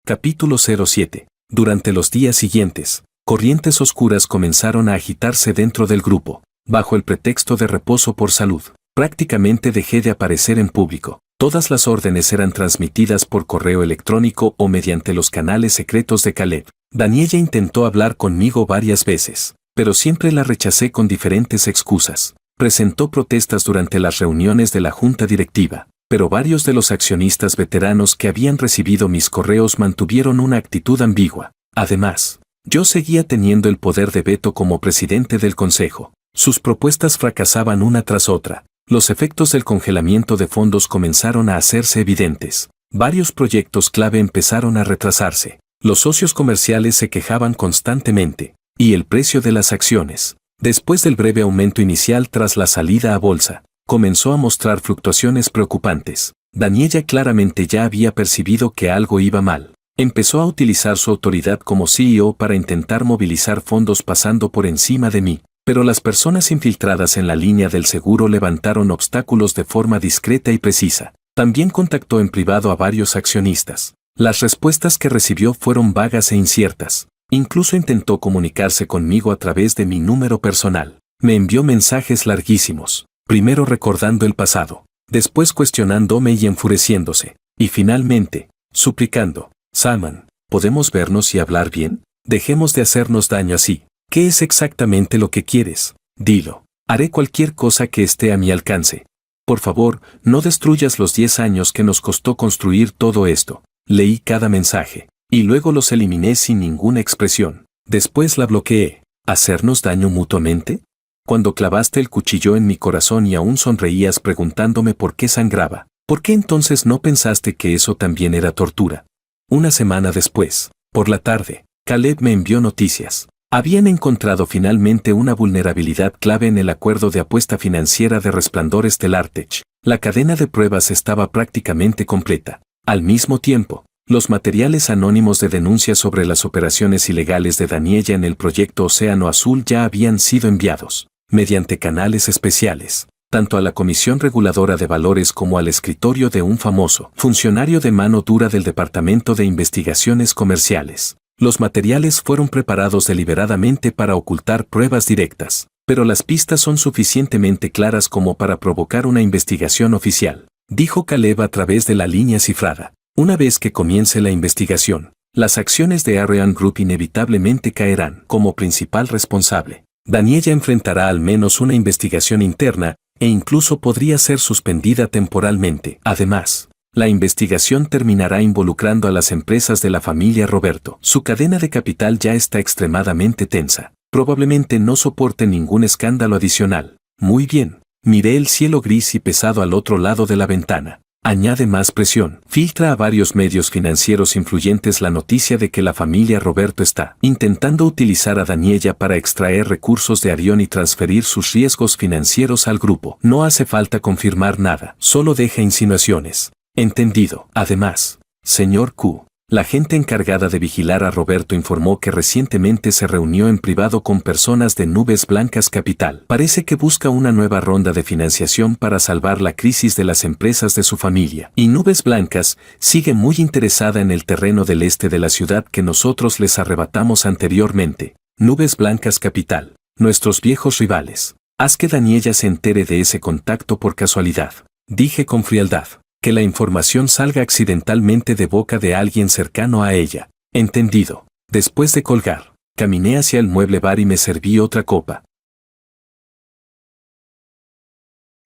Capítulo 07. Durante los días siguientes, corrientes oscuras comenzaron a agitarse dentro del grupo, bajo el pretexto de reposo por salud. Prácticamente dejé de aparecer en público. Todas las órdenes eran transmitidas por correo electrónico o mediante los canales secretos de Caleb. Daniella intentó hablar conmigo varias veces, pero siempre la rechacé con diferentes excusas. Presentó protestas durante las reuniones de la junta directiva, pero varios de los accionistas veteranos que habían recibido mis correos mantuvieron una actitud ambigua. Además, yo seguía teniendo el poder de veto como presidente del consejo. Sus propuestas fracasaban una tras otra. Los efectos del congelamiento de fondos comenzaron a hacerse evidentes. Varios proyectos clave empezaron a retrasarse. Los socios comerciales se quejaban constantemente, y el precio de las acciones, después del breve aumento inicial tras la salida a bolsa, comenzó a mostrar fluctuaciones preocupantes. Daniella claramente ya había percibido que algo iba mal. Empezó a utilizar su autoridad como CEO para intentar movilizar fondos pasando por encima de mí. Pero las personas infiltradas en la línea del seguro levantaron obstáculos de forma discreta y precisa. También contactó en privado a varios accionistas. Las respuestas que recibió fueron vagas e inciertas. Incluso intentó comunicarse conmigo a través de mi número personal. Me envió mensajes larguísimos, primero recordando el pasado, después cuestionándome y enfureciéndose, y finalmente, suplicando: Salman, ¿podemos vernos y hablar bien? Dejemos de hacernos daño así. ¿Qué es exactamente lo que quieres? Dilo. Haré cualquier cosa que esté a mi alcance. Por favor, no destruyas los 10 años que nos costó construir todo esto. Leí cada mensaje, y luego los eliminé sin ninguna expresión. Después la bloqueé. ¿Hacernos daño mutuamente? Cuando clavaste el cuchillo en mi corazón y aún sonreías preguntándome por qué sangraba, ¿por qué entonces no pensaste que eso también era tortura? Una semana después, por la tarde, Caleb me envió noticias. Habían encontrado finalmente una vulnerabilidad clave en el acuerdo de apuesta financiera de Resplandor Estelar Tech. La cadena de pruebas estaba prácticamente completa. Al mismo tiempo, los materiales anónimos de denuncia sobre las operaciones ilegales de Daniella en el proyecto Océano Azul ya habían sido enviados, mediante canales especiales, tanto a la Comisión Reguladora de Valores como al escritorio de un famoso funcionario de mano dura del Departamento de Investigaciones Comerciales. Los materiales fueron preparados deliberadamente para ocultar pruebas directas, pero las pistas son suficientemente claras como para provocar una investigación oficial, dijo Caleb a través de la línea cifrada. Una vez que comience la investigación, las acciones de Ariane Group inevitablemente caerán como principal responsable. Daniela enfrentará al menos una investigación interna e incluso podría ser suspendida temporalmente. Además, la investigación terminará involucrando a las empresas de la familia Roberto. Su cadena de capital ya está extremadamente tensa. Probablemente no soporte ningún escándalo adicional. Muy bien. Miré el cielo gris y pesado al otro lado de la ventana. Añade más presión. Filtra a varios medios financieros influyentes la noticia de que la familia Roberto está intentando utilizar a Daniela para extraer recursos de Arión y transferir sus riesgos financieros al grupo. No hace falta confirmar nada, solo deja insinuaciones. Entendido. Además, señor Q, la gente encargada de vigilar a Roberto informó que recientemente se reunió en privado con personas de Nubes Blancas Capital. Parece que busca una nueva ronda de financiación para salvar la crisis de las empresas de su familia. Y Nubes Blancas sigue muy interesada en el terreno del este de la ciudad que nosotros les arrebatamos anteriormente. Nubes Blancas Capital, nuestros viejos rivales. Haz que Daniela se entere de ese contacto por casualidad. Dije con frialdad. Que la información salga accidentalmente de boca de alguien cercano a ella. Entendido. Después de colgar, caminé hacia el mueble bar y me serví otra copa.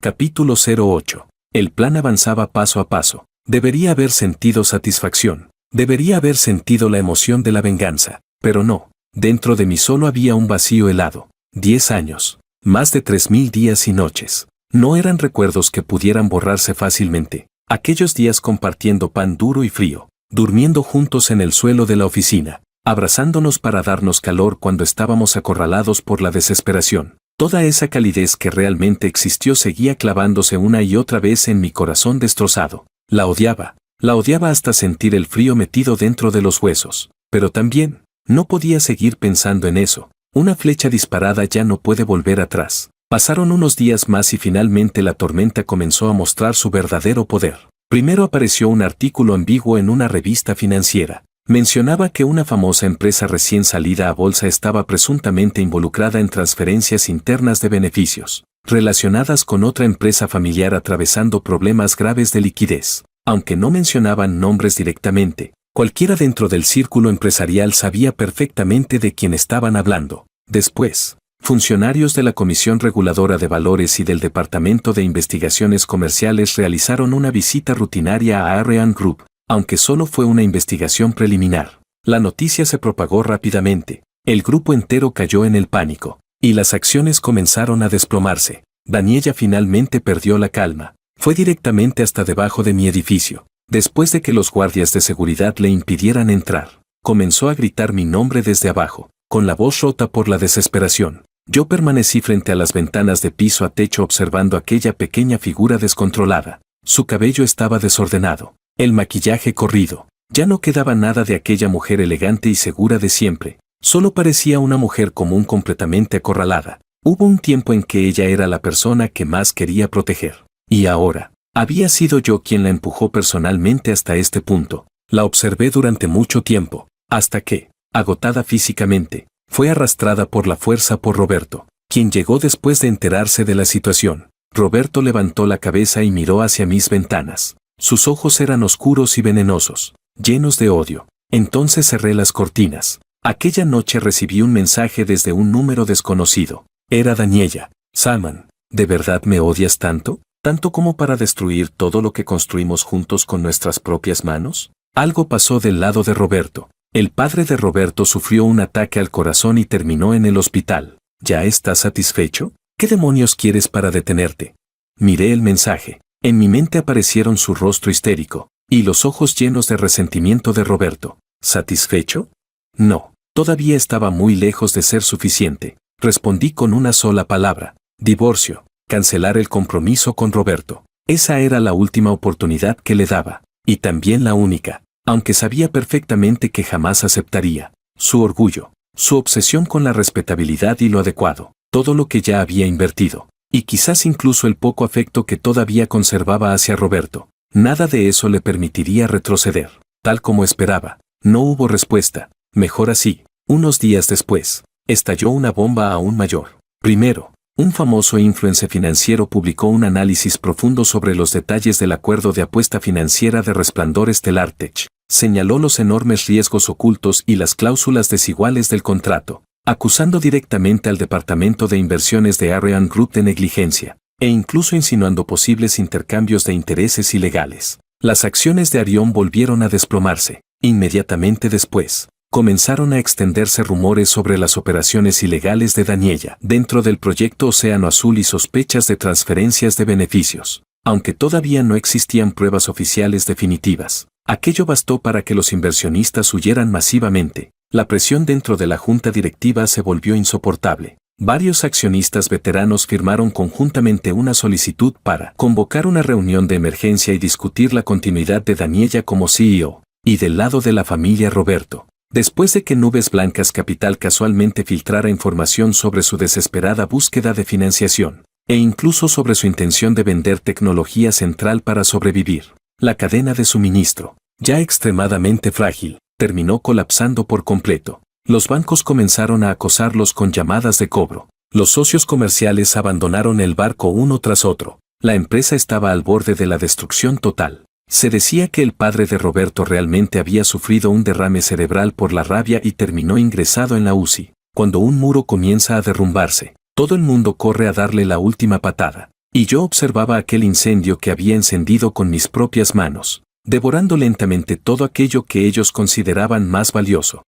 Capítulo 08. El plan avanzaba paso a paso. Debería haber sentido satisfacción. Debería haber sentido la emoción de la venganza. Pero no. Dentro de mí solo había un vacío helado. 10 años. Más de 3000 días y noches. No eran recuerdos que pudieran borrarse fácilmente. Aquellos días compartiendo pan duro y frío, durmiendo juntos en el suelo de la oficina, abrazándonos para darnos calor cuando estábamos acorralados por la desesperación. Toda esa calidez que realmente existió seguía clavándose una y otra vez en mi corazón destrozado. La odiaba hasta sentir el frío metido dentro de los huesos. Pero también, no podía seguir pensando en eso. Una flecha disparada ya no puede volver atrás. Pasaron unos días más y finalmente la tormenta comenzó a mostrar su verdadero poder. Primero apareció un artículo ambiguo en una revista financiera. Mencionaba que una famosa empresa recién salida a bolsa estaba presuntamente involucrada en transferencias internas de beneficios, relacionadas con otra empresa familiar atravesando problemas graves de liquidez. Aunque no mencionaban nombres directamente, cualquiera dentro del círculo empresarial sabía perfectamente de quién estaban hablando. Después, funcionarios de la Comisión Reguladora de Valores y del Departamento de Investigaciones Comerciales realizaron una visita rutinaria a Ariane Group, aunque solo fue una investigación preliminar. La noticia se propagó rápidamente, el grupo entero cayó en el pánico, y las acciones comenzaron a desplomarse. Daniela finalmente perdió la calma. Fue directamente hasta debajo de mi edificio. Después de que los guardias de seguridad le impidieran entrar, comenzó a gritar mi nombre desde abajo, con la voz rota por la desesperación. Yo permanecí frente a las ventanas de piso a techo observando aquella pequeña figura descontrolada. Su cabello estaba desordenado, el maquillaje corrido. Ya no quedaba nada de aquella mujer elegante y segura de siempre. Solo parecía una mujer común completamente acorralada. Hubo un tiempo en que ella era la persona que más quería proteger. Y ahora, había sido yo quien la empujó personalmente hasta este punto. La observé durante mucho tiempo, hasta que, agotada físicamente, fue arrastrada por la fuerza por Roberto, quien llegó después de enterarse de la situación. Roberto levantó la cabeza y miró hacia mis ventanas. Sus ojos eran oscuros y venenosos, llenos de odio. Entonces cerré las cortinas. Aquella noche recibí un mensaje desde un número desconocido. Era Daniela. Salman, ¿de verdad me odias tanto? ¿Tanto como para destruir todo lo que construimos juntos con nuestras propias manos? Algo pasó del lado de Roberto. El padre de Roberto sufrió un ataque al corazón y terminó en el hospital. ¿Ya estás satisfecho? ¿Qué demonios quieres para detenerte? Miré el mensaje. En mi mente aparecieron su rostro histérico y los ojos llenos de resentimiento de Roberto. ¿Satisfecho? No, todavía estaba muy lejos de ser suficiente. Respondí con una sola palabra. Divorcio. Cancelar el compromiso con Roberto. Esa era la última oportunidad que le daba. Y también la única. Aunque sabía perfectamente que jamás aceptaría. Su orgullo, su obsesión con la respetabilidad y lo adecuado, todo lo que ya había invertido, y quizás incluso el poco afecto que todavía conservaba hacia Roberto. Nada de eso le permitiría retroceder. Tal como esperaba, no hubo respuesta. Mejor así. Unos días después, estalló una bomba aún mayor. Primero, un famoso influencer financiero publicó un análisis profundo sobre los detalles del acuerdo de apuesta financiera de Resplandor Stellar Tech. Señaló los enormes riesgos ocultos y las cláusulas desiguales del contrato. acusando directamente al Departamento de Inversiones de Ariane Group de negligencia, e incluso insinuando posibles intercambios de intereses ilegales. Las acciones de Arión volvieron a desplomarse. Inmediatamente después, comenzaron a extenderse rumores sobre las operaciones ilegales de Daniella dentro del proyecto Océano Azul y sospechas de transferencias de beneficios. Aunque todavía no existían pruebas oficiales definitivas, aquello bastó para que los inversionistas huyeran masivamente. La presión dentro de la junta directiva se volvió insoportable. Varios accionistas veteranos firmaron conjuntamente una solicitud para convocar una reunión de emergencia y discutir la continuidad de Daniella como CEO. Y del lado de la familia Roberto, después de que Nubes Blancas Capital casualmente filtrara información sobre su desesperada búsqueda de financiación, e incluso sobre su intención de vender tecnología central para sobrevivir, la cadena de suministro, ya extremadamente frágil, terminó colapsando por completo. Los bancos comenzaron a acosarlos con llamadas de cobro. Los socios comerciales abandonaron el barco uno tras otro. La empresa estaba al borde de la destrucción total. Se decía que el padre de Roberto realmente había sufrido un derrame cerebral por la rabia y terminó ingresado en la UCI. Cuando un muro comienza a derrumbarse, todo el mundo corre a darle la última patada. Y yo observaba aquel incendio que había encendido con mis propias manos, devorando lentamente todo aquello que ellos consideraban más valioso.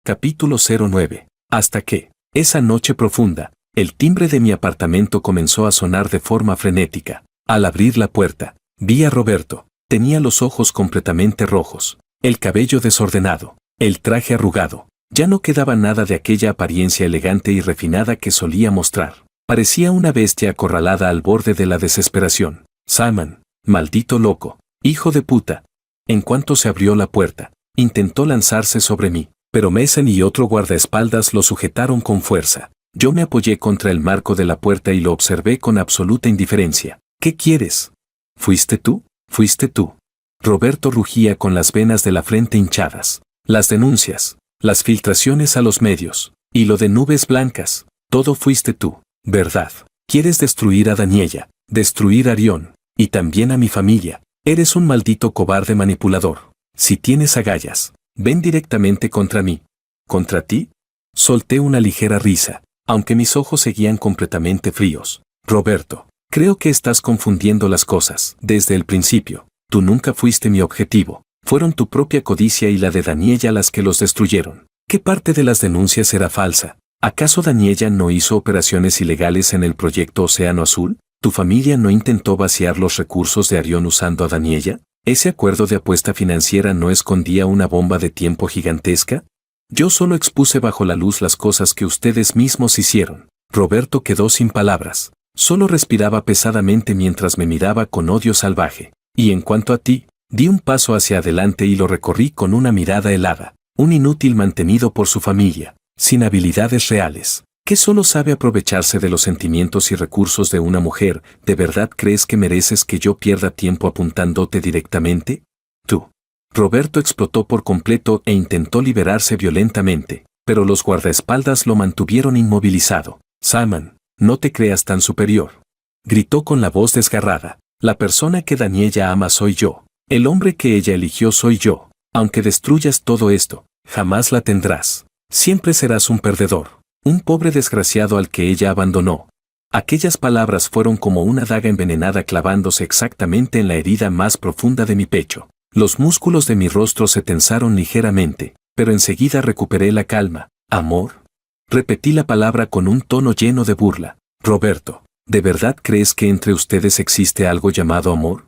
Capítulo 09. Hasta que, esa noche profunda, el timbre de mi apartamento comenzó a sonar de forma frenética. Al abrir la puerta, vi a Roberto. Tenía los ojos completamente rojos, el cabello desordenado, el traje arrugado. Ya no quedaba nada de aquella apariencia elegante y refinada que solía mostrar. Parecía una bestia acorralada al borde de la desesperación. Simon, maldito loco, hijo de puta. En cuanto se abrió la puerta, intentó lanzarse sobre mí, pero Mason y otro guardaespaldas lo sujetaron con fuerza. Yo me apoyé contra el marco de la puerta y lo observé con absoluta indiferencia. ¿Qué quieres? ¿Fuiste tú? ¿Fuiste tú? Roberto rugía con las venas de la frente hinchadas. Las denuncias, las filtraciones a los medios, y lo de Nubes Blancas, todo fuiste tú, ¿verdad? Quieres destruir a Daniella, destruir a Arión, y también a mi familia. Eres un maldito cobarde manipulador. Si tienes agallas, ven directamente contra mí. ¿Contra ti? Solté una ligera risa, aunque mis ojos seguían completamente fríos. Roberto, creo que estás confundiendo las cosas. Desde el principio, tú nunca fuiste mi objetivo. Fueron tu propia codicia y la de Daniella las que los destruyeron. ¿Qué parte de las denuncias era falsa? ¿Acaso Daniella no hizo operaciones ilegales en el proyecto Océano Azul? ¿Tu familia no intentó vaciar los recursos de Arión usando a Daniella? ¿Ese acuerdo de apuesta financiera no escondía una bomba de tiempo gigantesca? Yo solo expuse bajo la luz las cosas que ustedes mismos hicieron. Roberto quedó sin palabras. Solo respiraba pesadamente mientras me miraba con odio salvaje. Y en cuanto a ti, di un paso hacia adelante y lo recorrí con una mirada helada. Un inútil mantenido por su familia, sin habilidades reales, que solo sabe aprovecharse de los sentimientos y recursos de una mujer. ¿De verdad crees que mereces que yo pierda tiempo apuntándote directamente? Tú. Roberto explotó por completo e intentó liberarse violentamente, pero los guardaespaldas lo mantuvieron inmovilizado. Simon, no te creas tan superior. Gritó con la voz desgarrada. La persona que Daniella ama soy yo. El hombre que ella eligió soy yo. Aunque destruyas todo esto, jamás la tendrás. Siempre serás un perdedor. Un pobre desgraciado al que ella abandonó. Aquellas palabras fueron como una daga envenenada clavándose exactamente en la herida más profunda de mi pecho. Los músculos de mi rostro se tensaron ligeramente, pero enseguida recuperé la calma. ¿Amor? Repetí la palabra con un tono lleno de burla. Roberto, ¿de verdad crees que entre ustedes existe algo llamado amor?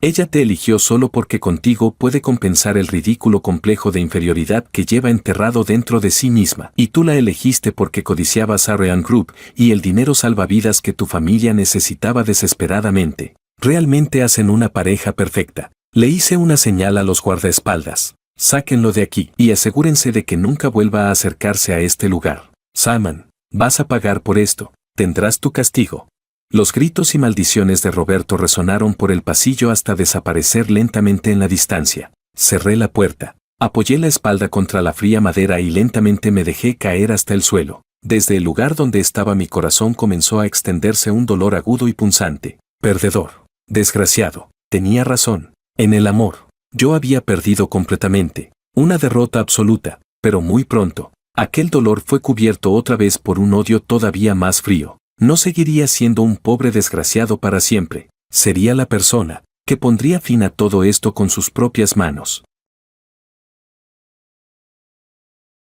Ella te eligió solo porque contigo puede compensar el ridículo complejo de inferioridad que lleva enterrado dentro de sí misma. Y tú la elegiste porque codiciabas a Ariane Group y el dinero salvavidas que tu familia necesitaba desesperadamente. Realmente hacen una pareja perfecta. Le hice una señal a los guardaespaldas. Sáquenlo de aquí y asegúrense de que nunca vuelva a acercarse a este lugar. Simon, vas a pagar por esto. Tendrás tu castigo. Los gritos y maldiciones de Roberto resonaron por el pasillo hasta desaparecer lentamente en la distancia. Cerré la puerta, apoyé la espalda contra la fría madera y lentamente me dejé caer hasta el suelo. Desde el lugar donde estaba mi corazón comenzó a extenderse un dolor agudo y punzante. Perdedor. Desgraciado. Tenía razón. En el amor, yo había perdido completamente. Una derrota absoluta. Pero muy pronto, aquel dolor fue cubierto otra vez por un odio todavía más frío. No seguiría siendo un pobre desgraciado para siempre. Sería la persona que pondría fin a todo esto con sus propias manos.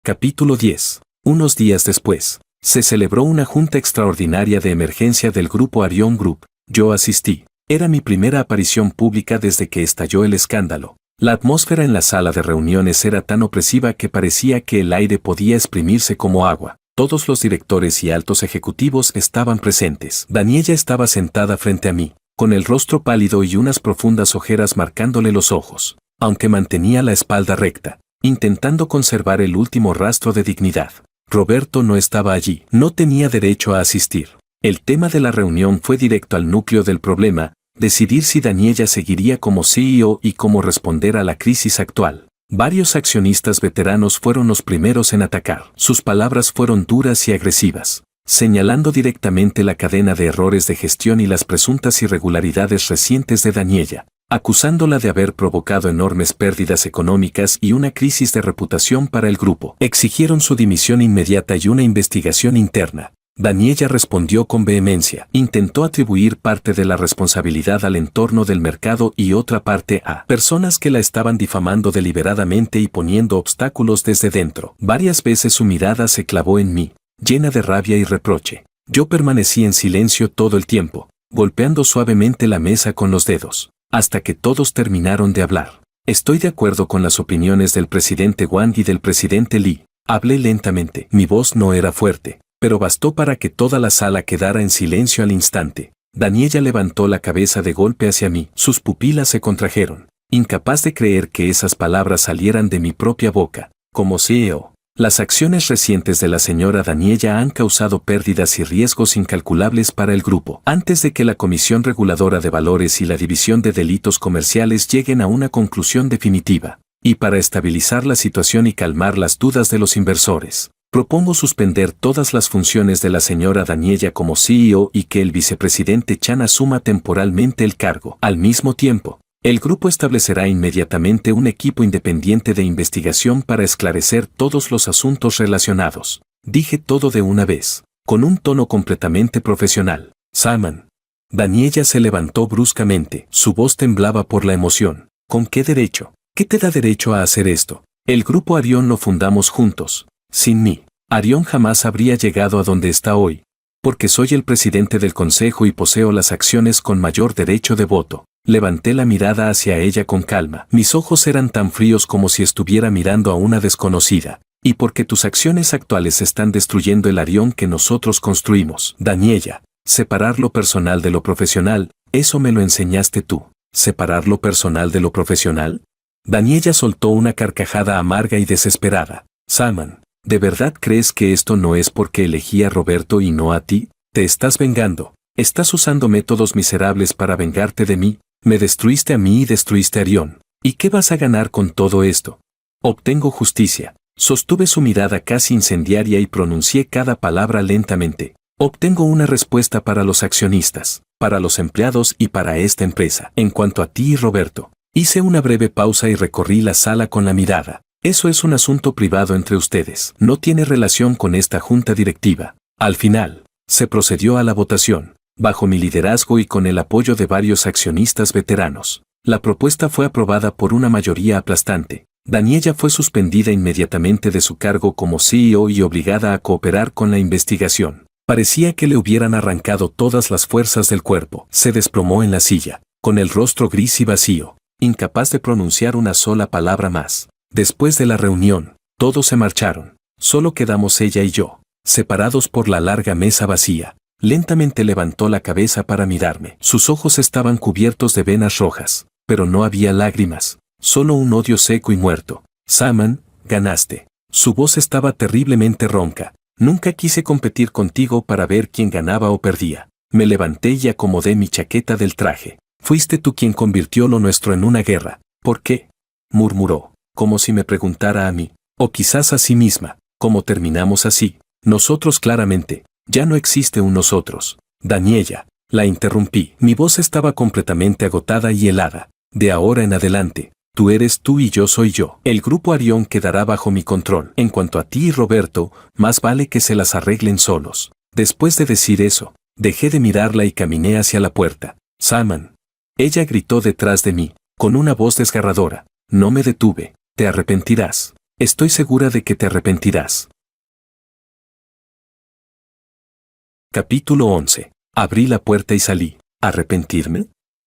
Capítulo 10. Unos días después, se celebró una junta extraordinaria de emergencia del grupo Arion Group. Yo asistí. Era mi primera aparición pública desde que estalló el escándalo. La atmósfera en la sala de reuniones era tan opresiva que parecía que el aire podía exprimirse como agua. Todos los directores y altos ejecutivos estaban presentes. Daniela estaba sentada frente a mí, con el rostro pálido y unas profundas ojeras marcándole los ojos, aunque mantenía la espalda recta, intentando conservar el último rastro de dignidad. Roberto no estaba allí, no tenía derecho a asistir. El tema de la reunión fue directo al núcleo del problema: decidir si Daniela seguiría como CEO y cómo responder a la crisis actual. Varios accionistas veteranos fueron los primeros en atacar. Sus palabras fueron duras y agresivas, señalando directamente la cadena de errores de gestión y las presuntas irregularidades recientes de Daniela, acusándola de haber provocado enormes pérdidas económicas y una crisis de reputación para el grupo. Exigieron su dimisión inmediata y una investigación interna. Daniela respondió con vehemencia. Intentó atribuir parte de la responsabilidad al entorno del mercado y otra parte a personas que la estaban difamando deliberadamente y poniendo obstáculos desde dentro. Varias veces su mirada se clavó en mí, llena de rabia y reproche. Yo permanecí en silencio todo el tiempo, golpeando suavemente la mesa con los dedos, hasta que todos terminaron de hablar. Estoy de acuerdo con las opiniones del presidente Wang y del presidente Li. Hablé lentamente. Mi voz no era fuerte, pero bastó para que toda la sala quedara en silencio al instante. Daniela levantó la cabeza de golpe hacia mí. Sus pupilas se contrajeron, incapaz de creer que esas palabras salieran de mi propia boca. Como CEO, las acciones recientes de la señora Daniela han causado pérdidas y riesgos incalculables para el grupo. Antes de que la Comisión Reguladora de Valores y la División de Delitos Comerciales lleguen a una conclusión definitiva, y para estabilizar la situación y calmar las dudas de los inversores, propongo suspender todas las funciones de la señora Daniela como CEO y que el vicepresidente Chan asuma temporalmente el cargo. Al mismo tiempo, el grupo establecerá inmediatamente un equipo independiente de investigación para esclarecer todos los asuntos relacionados. Dije todo de una vez, con un tono completamente profesional. Simon. Daniela se levantó bruscamente. Su voz temblaba por la emoción. ¿Con qué derecho? ¿Qué te da derecho a hacer esto? El grupo Arion lo fundamos juntos. Sin mí, Arion jamás habría llegado a donde está hoy. Porque soy el presidente del consejo y poseo las acciones con mayor derecho de voto. Levanté la mirada hacia ella con calma. Mis ojos eran tan fríos como si estuviera mirando a una desconocida. Y porque tus acciones actuales están destruyendo el Arion que nosotros construimos. Daniela, separar lo personal de lo profesional, eso me lo enseñaste tú. ¿Separar lo personal de lo profesional? Daniela soltó una carcajada amarga y desesperada. Simon, ¿de verdad crees que esto no es porque elegí a Roberto y no a ti? Te estás vengando. Estás usando métodos miserables para vengarte de mí. Me destruiste a mí y destruiste a Arion. ¿Y qué vas a ganar con todo esto? Obtengo justicia. Sostuve su mirada casi incendiaria y pronuncié cada palabra lentamente. Obtengo una respuesta para los accionistas, para los empleados y para esta empresa. En cuanto a ti y Roberto, hice una breve pausa y recorrí la sala con la mirada. Eso es un asunto privado entre ustedes. No tiene relación con esta junta directiva. Al final, se procedió a la votación. Bajo mi liderazgo y con el apoyo de varios accionistas veteranos, la propuesta fue aprobada por una mayoría aplastante. Daniela fue suspendida inmediatamente de su cargo como CEO y obligada a cooperar con la investigación. Parecía que le hubieran arrancado todas las fuerzas del cuerpo. Se desplomó en la silla, con el rostro gris y vacío, incapaz de pronunciar una sola palabra más. Después de la reunión, todos se marcharon. Solo quedamos ella y yo, separados por la larga mesa vacía. Lentamente levantó la cabeza para mirarme. Sus ojos estaban cubiertos de venas rojas, pero no había lágrimas, solo un odio seco y muerto. Simon, ganaste. Su voz estaba terriblemente ronca. Nunca quise competir contigo para ver quién ganaba o perdía. Me levanté y acomodé mi chaqueta del traje. Fuiste tú quien convirtió lo nuestro en una guerra. ¿Por qué? Murmuró, como si me preguntara a mí, o quizás a sí misma. ¿Cómo terminamos así? Nosotros claramente. Ya no existe un nosotros. Daniela, la interrumpí. Mi voz estaba completamente agotada y helada. De ahora en adelante, Tú eres tú y yo soy yo. El grupo Arión quedará bajo mi control. En cuanto a ti y Roberto, más vale que se las arreglen solos. Después de decir eso, dejé de mirarla y caminé hacia la puerta. Salman. Ella gritó detrás de mí, con una voz desgarradora. No me detuve. Te arrepentirás. Estoy segura de que te arrepentirás. Capítulo 11. Abrí la puerta y salí. ¿Arrepentirme?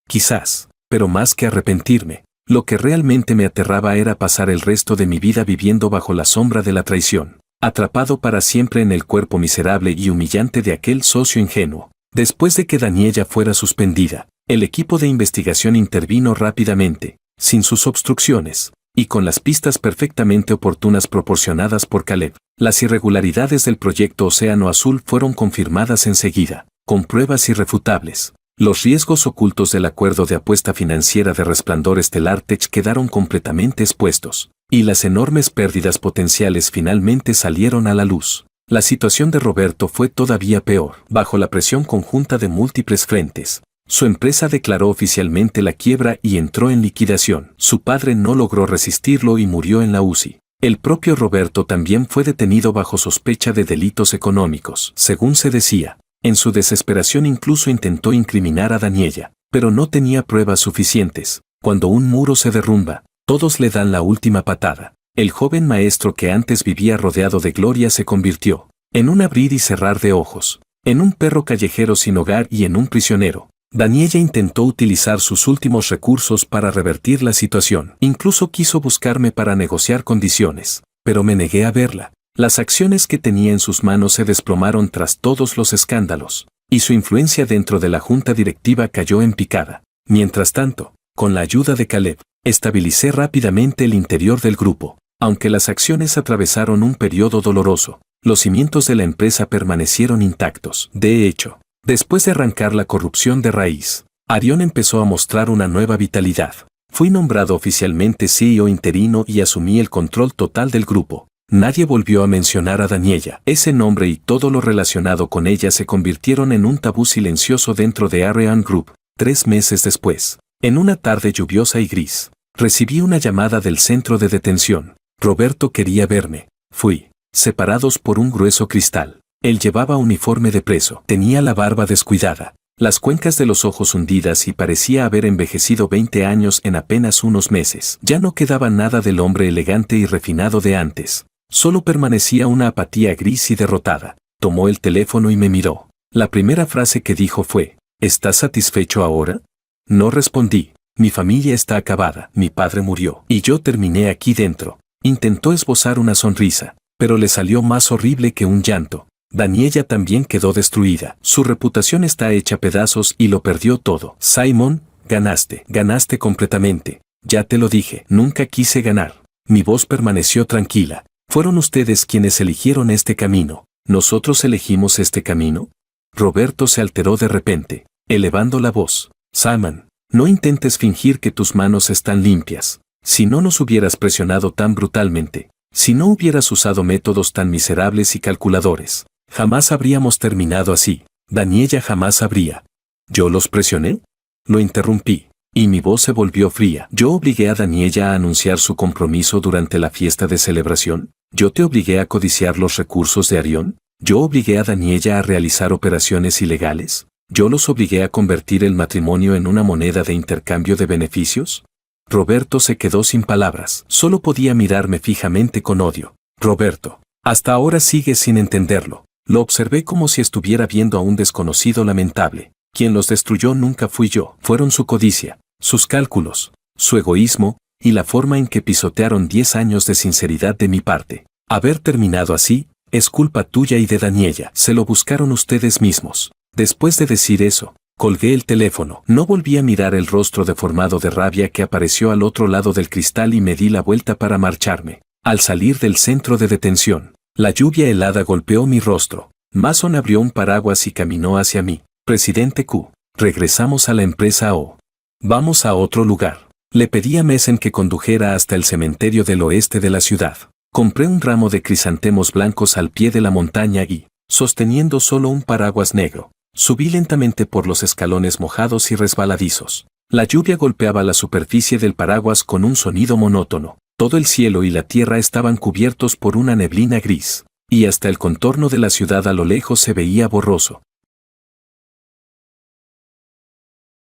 Quizás, pero más que arrepentirme, lo que realmente me aterraba era pasar el resto de mi vida viviendo bajo la sombra de la traición, atrapado para siempre en el cuerpo miserable y humillante de aquel socio ingenuo. Después de que Daniella fuera suspendida, el equipo de investigación intervino rápidamente, sin sus obstrucciones, y con las pistas perfectamente oportunas proporcionadas por Caleb. Las irregularidades del proyecto Océano Azul fueron confirmadas enseguida, con pruebas irrefutables. Los riesgos ocultos del acuerdo de apuesta financiera de Resplandor Estelar Tech quedaron completamente expuestos, y las enormes pérdidas potenciales finalmente salieron a la luz. La situación de Roberto fue todavía peor. Bajo la presión conjunta de múltiples frentes, su empresa declaró oficialmente la quiebra y entró en liquidación. Su padre no logró resistirlo y murió en la UCI. El propio Roberto también fue detenido bajo sospecha de delitos económicos, según se decía. En su desesperación incluso intentó incriminar a Daniella, pero no tenía pruebas suficientes. Cuando un muro se derrumba, todos le dan la última patada. El joven maestro que antes vivía rodeado de gloria se convirtió en un abrir y cerrar de ojos, en un perro callejero sin hogar y en un prisionero. Daniella intentó utilizar sus últimos recursos para revertir la situación. Incluso quiso buscarme para negociar condiciones, pero me negué a verla. Las acciones que tenía en sus manos se desplomaron tras todos los escándalos, y su influencia dentro de la junta directiva cayó en picada. Mientras tanto, con la ayuda de Caleb, estabilicé rápidamente el interior del grupo. Aunque las acciones atravesaron un periodo doloroso, los cimientos de la empresa permanecieron intactos. De hecho, después de arrancar la corrupción de raíz, Arión empezó a mostrar una nueva vitalidad. Fui nombrado oficialmente CEO interino y asumí el control total del grupo. Nadie volvió a mencionar a Daniella. Ese nombre y todo lo relacionado con ella se convirtieron en un tabú silencioso dentro de Ariane Group. 3 meses después, en una tarde lluviosa y gris, recibí una llamada del centro de detención. Roberto quería verme. Fui, separados por un grueso cristal. Él llevaba uniforme de preso. Tenía la barba descuidada, las cuencas de los ojos hundidas y parecía haber envejecido 20 años en apenas unos meses. Ya no quedaba nada del hombre elegante y refinado de antes. Solo permanecía una apatía gris y derrotada. Tomó el teléfono y me miró. La primera frase que dijo fue, ¿estás satisfecho ahora? No respondí. Mi familia está acabada, mi padre murió, y yo terminé aquí dentro. Intentó esbozar una sonrisa, pero le salió más horrible que un llanto. Daniella también quedó destruida. Su reputación está hecha pedazos y lo perdió todo. Simon, ganaste completamente. Ya te lo dije, nunca quise ganar. Mi voz permaneció tranquila. Fueron ustedes quienes eligieron este camino. ¿Nosotros elegimos este camino? Roberto se alteró de repente, elevando la voz. Salman, no intentes fingir que tus manos están limpias. Si no nos hubieras presionado tan brutalmente, si no hubieras usado métodos tan miserables y calculadores, jamás habríamos terminado así. Daniella jamás habría. ¿Yo los presioné? Lo interrumpí, y mi voz se volvió fría. ¿Yo obligué a Daniella a anunciar su compromiso durante la fiesta de celebración? ¿Yo te obligué a codiciar los recursos de Arión? ¿Yo obligué a Daniella a realizar operaciones ilegales? ¿Yo los obligué a convertir el matrimonio en una moneda de intercambio de beneficios? Roberto se quedó sin palabras. Solo podía mirarme fijamente con odio. Roberto, hasta ahora sigues sin entenderlo. Lo observé como si estuviera viendo a un desconocido lamentable. Quien los destruyó nunca fui yo. Fueron su codicia, sus cálculos, su egoísmo, y la forma en que pisotearon 10 años de sinceridad de mi parte. Haber terminado así, es culpa tuya y de Daniella. Se lo buscaron ustedes mismos. Después de decir eso, colgué el teléfono. No volví a mirar el rostro deformado de rabia que apareció al otro lado del cristal y me di la vuelta para marcharme. Al salir del centro de detención, la lluvia helada golpeó mi rostro. Mason abrió un paraguas y caminó hacia mí. Presidente Q, regresamos a la empresa o vamos a otro lugar. Le pedí a Mason que condujera hasta el cementerio del oeste de la ciudad. Compré un ramo de crisantemos blancos al pie de la montaña y, sosteniendo solo un paraguas negro, subí lentamente por los escalones mojados y resbaladizos. La lluvia golpeaba la superficie del paraguas con un sonido monótono. Todo el cielo y la tierra estaban cubiertos por una neblina gris, y hasta el contorno de la ciudad a lo lejos se veía borroso.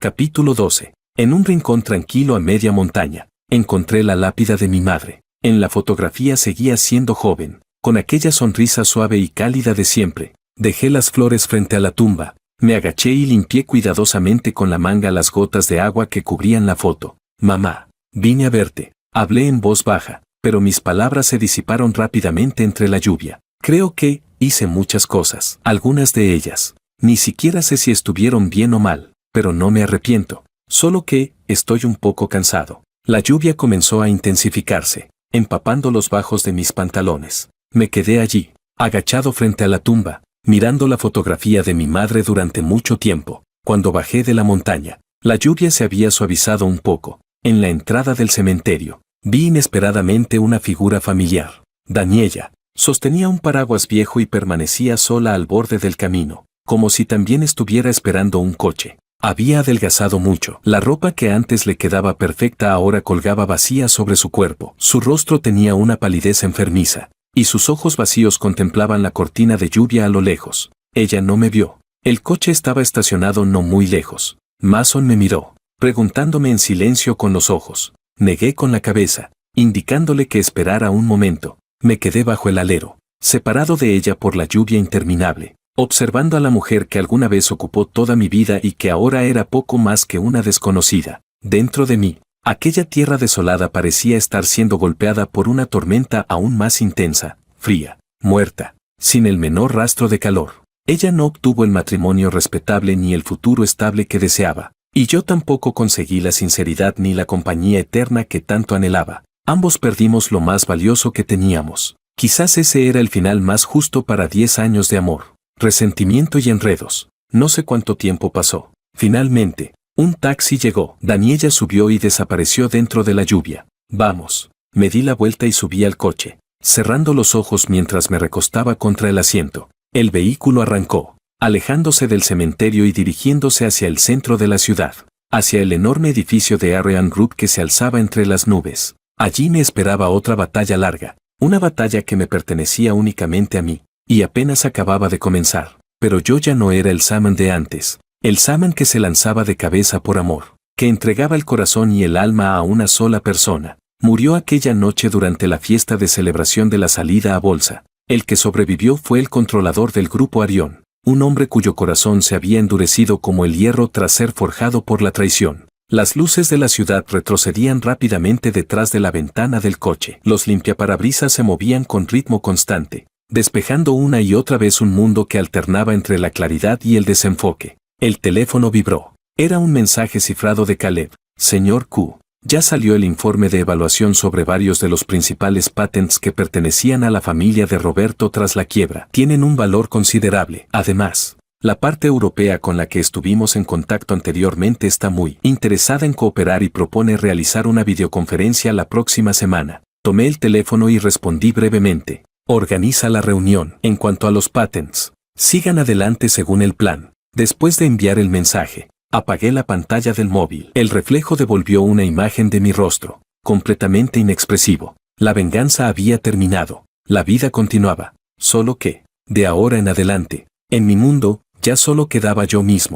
Capítulo 12. En un rincón tranquilo a media montaña, encontré la lápida de mi madre. En la fotografía seguía siendo joven, con aquella sonrisa suave y cálida de siempre. Dejé las flores frente a la tumba, me agaché y limpié cuidadosamente con la manga las gotas de agua que cubrían la foto. Mamá, vine a verte. Hablé en voz baja, pero mis palabras se disiparon rápidamente entre la lluvia. Creo que hice muchas cosas, algunas de ellas. Ni siquiera sé si estuvieron bien o mal, pero no me arrepiento. Solo que estoy un poco cansado. La lluvia comenzó a intensificarse, empapando los bajos de mis pantalones. Me quedé allí, agachado frente a la tumba, mirando la fotografía de mi madre durante mucho tiempo. Cuando bajé de la montaña, la lluvia se había suavizado un poco. En la entrada del cementerio, vi inesperadamente una figura familiar. Daniela sostenía un paraguas viejo y permanecía sola al borde del camino, como si también estuviera esperando un coche. Había adelgazado mucho. La ropa que antes le quedaba perfecta ahora colgaba vacía sobre su cuerpo. Su rostro tenía una palidez enfermiza, y sus ojos vacíos contemplaban la cortina de lluvia a lo lejos. Ella no me vio. El coche estaba estacionado no muy lejos. Mason me miró, preguntándome en silencio con los ojos. Negué con la cabeza, indicándole que esperara un momento. Me quedé bajo el alero, separado de ella por la lluvia interminable, observando a la mujer que alguna vez ocupó toda mi vida y que ahora era poco más que una desconocida. Dentro de mí, aquella tierra desolada parecía estar siendo golpeada por una tormenta aún más intensa, fría, muerta, sin el menor rastro de calor. Ella no obtuvo el matrimonio respetable ni el futuro estable que deseaba. Y yo tampoco conseguí la sinceridad ni la compañía eterna que tanto anhelaba. Ambos perdimos lo más valioso que teníamos. Quizás ese era el final más justo para 10 años de amor, resentimiento y enredos. No sé cuánto tiempo pasó. Finalmente, un taxi llegó. Daniela subió y desapareció dentro de la lluvia. Vamos. Me di la vuelta y subí al coche, cerrando los ojos mientras me recostaba contra el asiento. El vehículo arrancó, alejándose del cementerio y dirigiéndose hacia el centro de la ciudad, hacia el enorme edificio de Ariane Group que se alzaba entre las nubes. Allí me esperaba otra batalla larga, una batalla que me pertenecía únicamente a mí, y apenas acababa de comenzar. Pero yo ya no era el Saman de antes, el Saman que se lanzaba de cabeza por amor, que entregaba el corazón y el alma a una sola persona. Murió aquella noche durante la fiesta de celebración de la salida a bolsa. El que sobrevivió fue el controlador del grupo Arión, un hombre cuyo corazón se había endurecido como el hierro tras ser forjado por la traición. Las luces de la ciudad retrocedían rápidamente detrás de la ventana del coche. Los limpiaparabrisas se movían con ritmo constante, despejando una y otra vez un mundo que alternaba entre la claridad y el desenfoque. El teléfono vibró. Era un mensaje cifrado de Caleb. Señor Q. Ya salió el informe de evaluación sobre varios de los principales patents que pertenecían a la familia de Roberto tras la quiebra. Tienen un valor considerable. Además, la parte europea con la que estuvimos en contacto anteriormente está muy interesada en cooperar y propone realizar una videoconferencia la próxima semana. Tomé el teléfono y respondí brevemente. Organiza la reunión. En cuanto a los patents, sigan adelante según el plan. Después de enviar el mensaje, apagué la pantalla del móvil. El reflejo devolvió una imagen de mi rostro, completamente inexpresivo. La venganza había terminado. La vida continuaba. Solo que, de ahora en adelante, en mi mundo, ya solo quedaba yo mismo.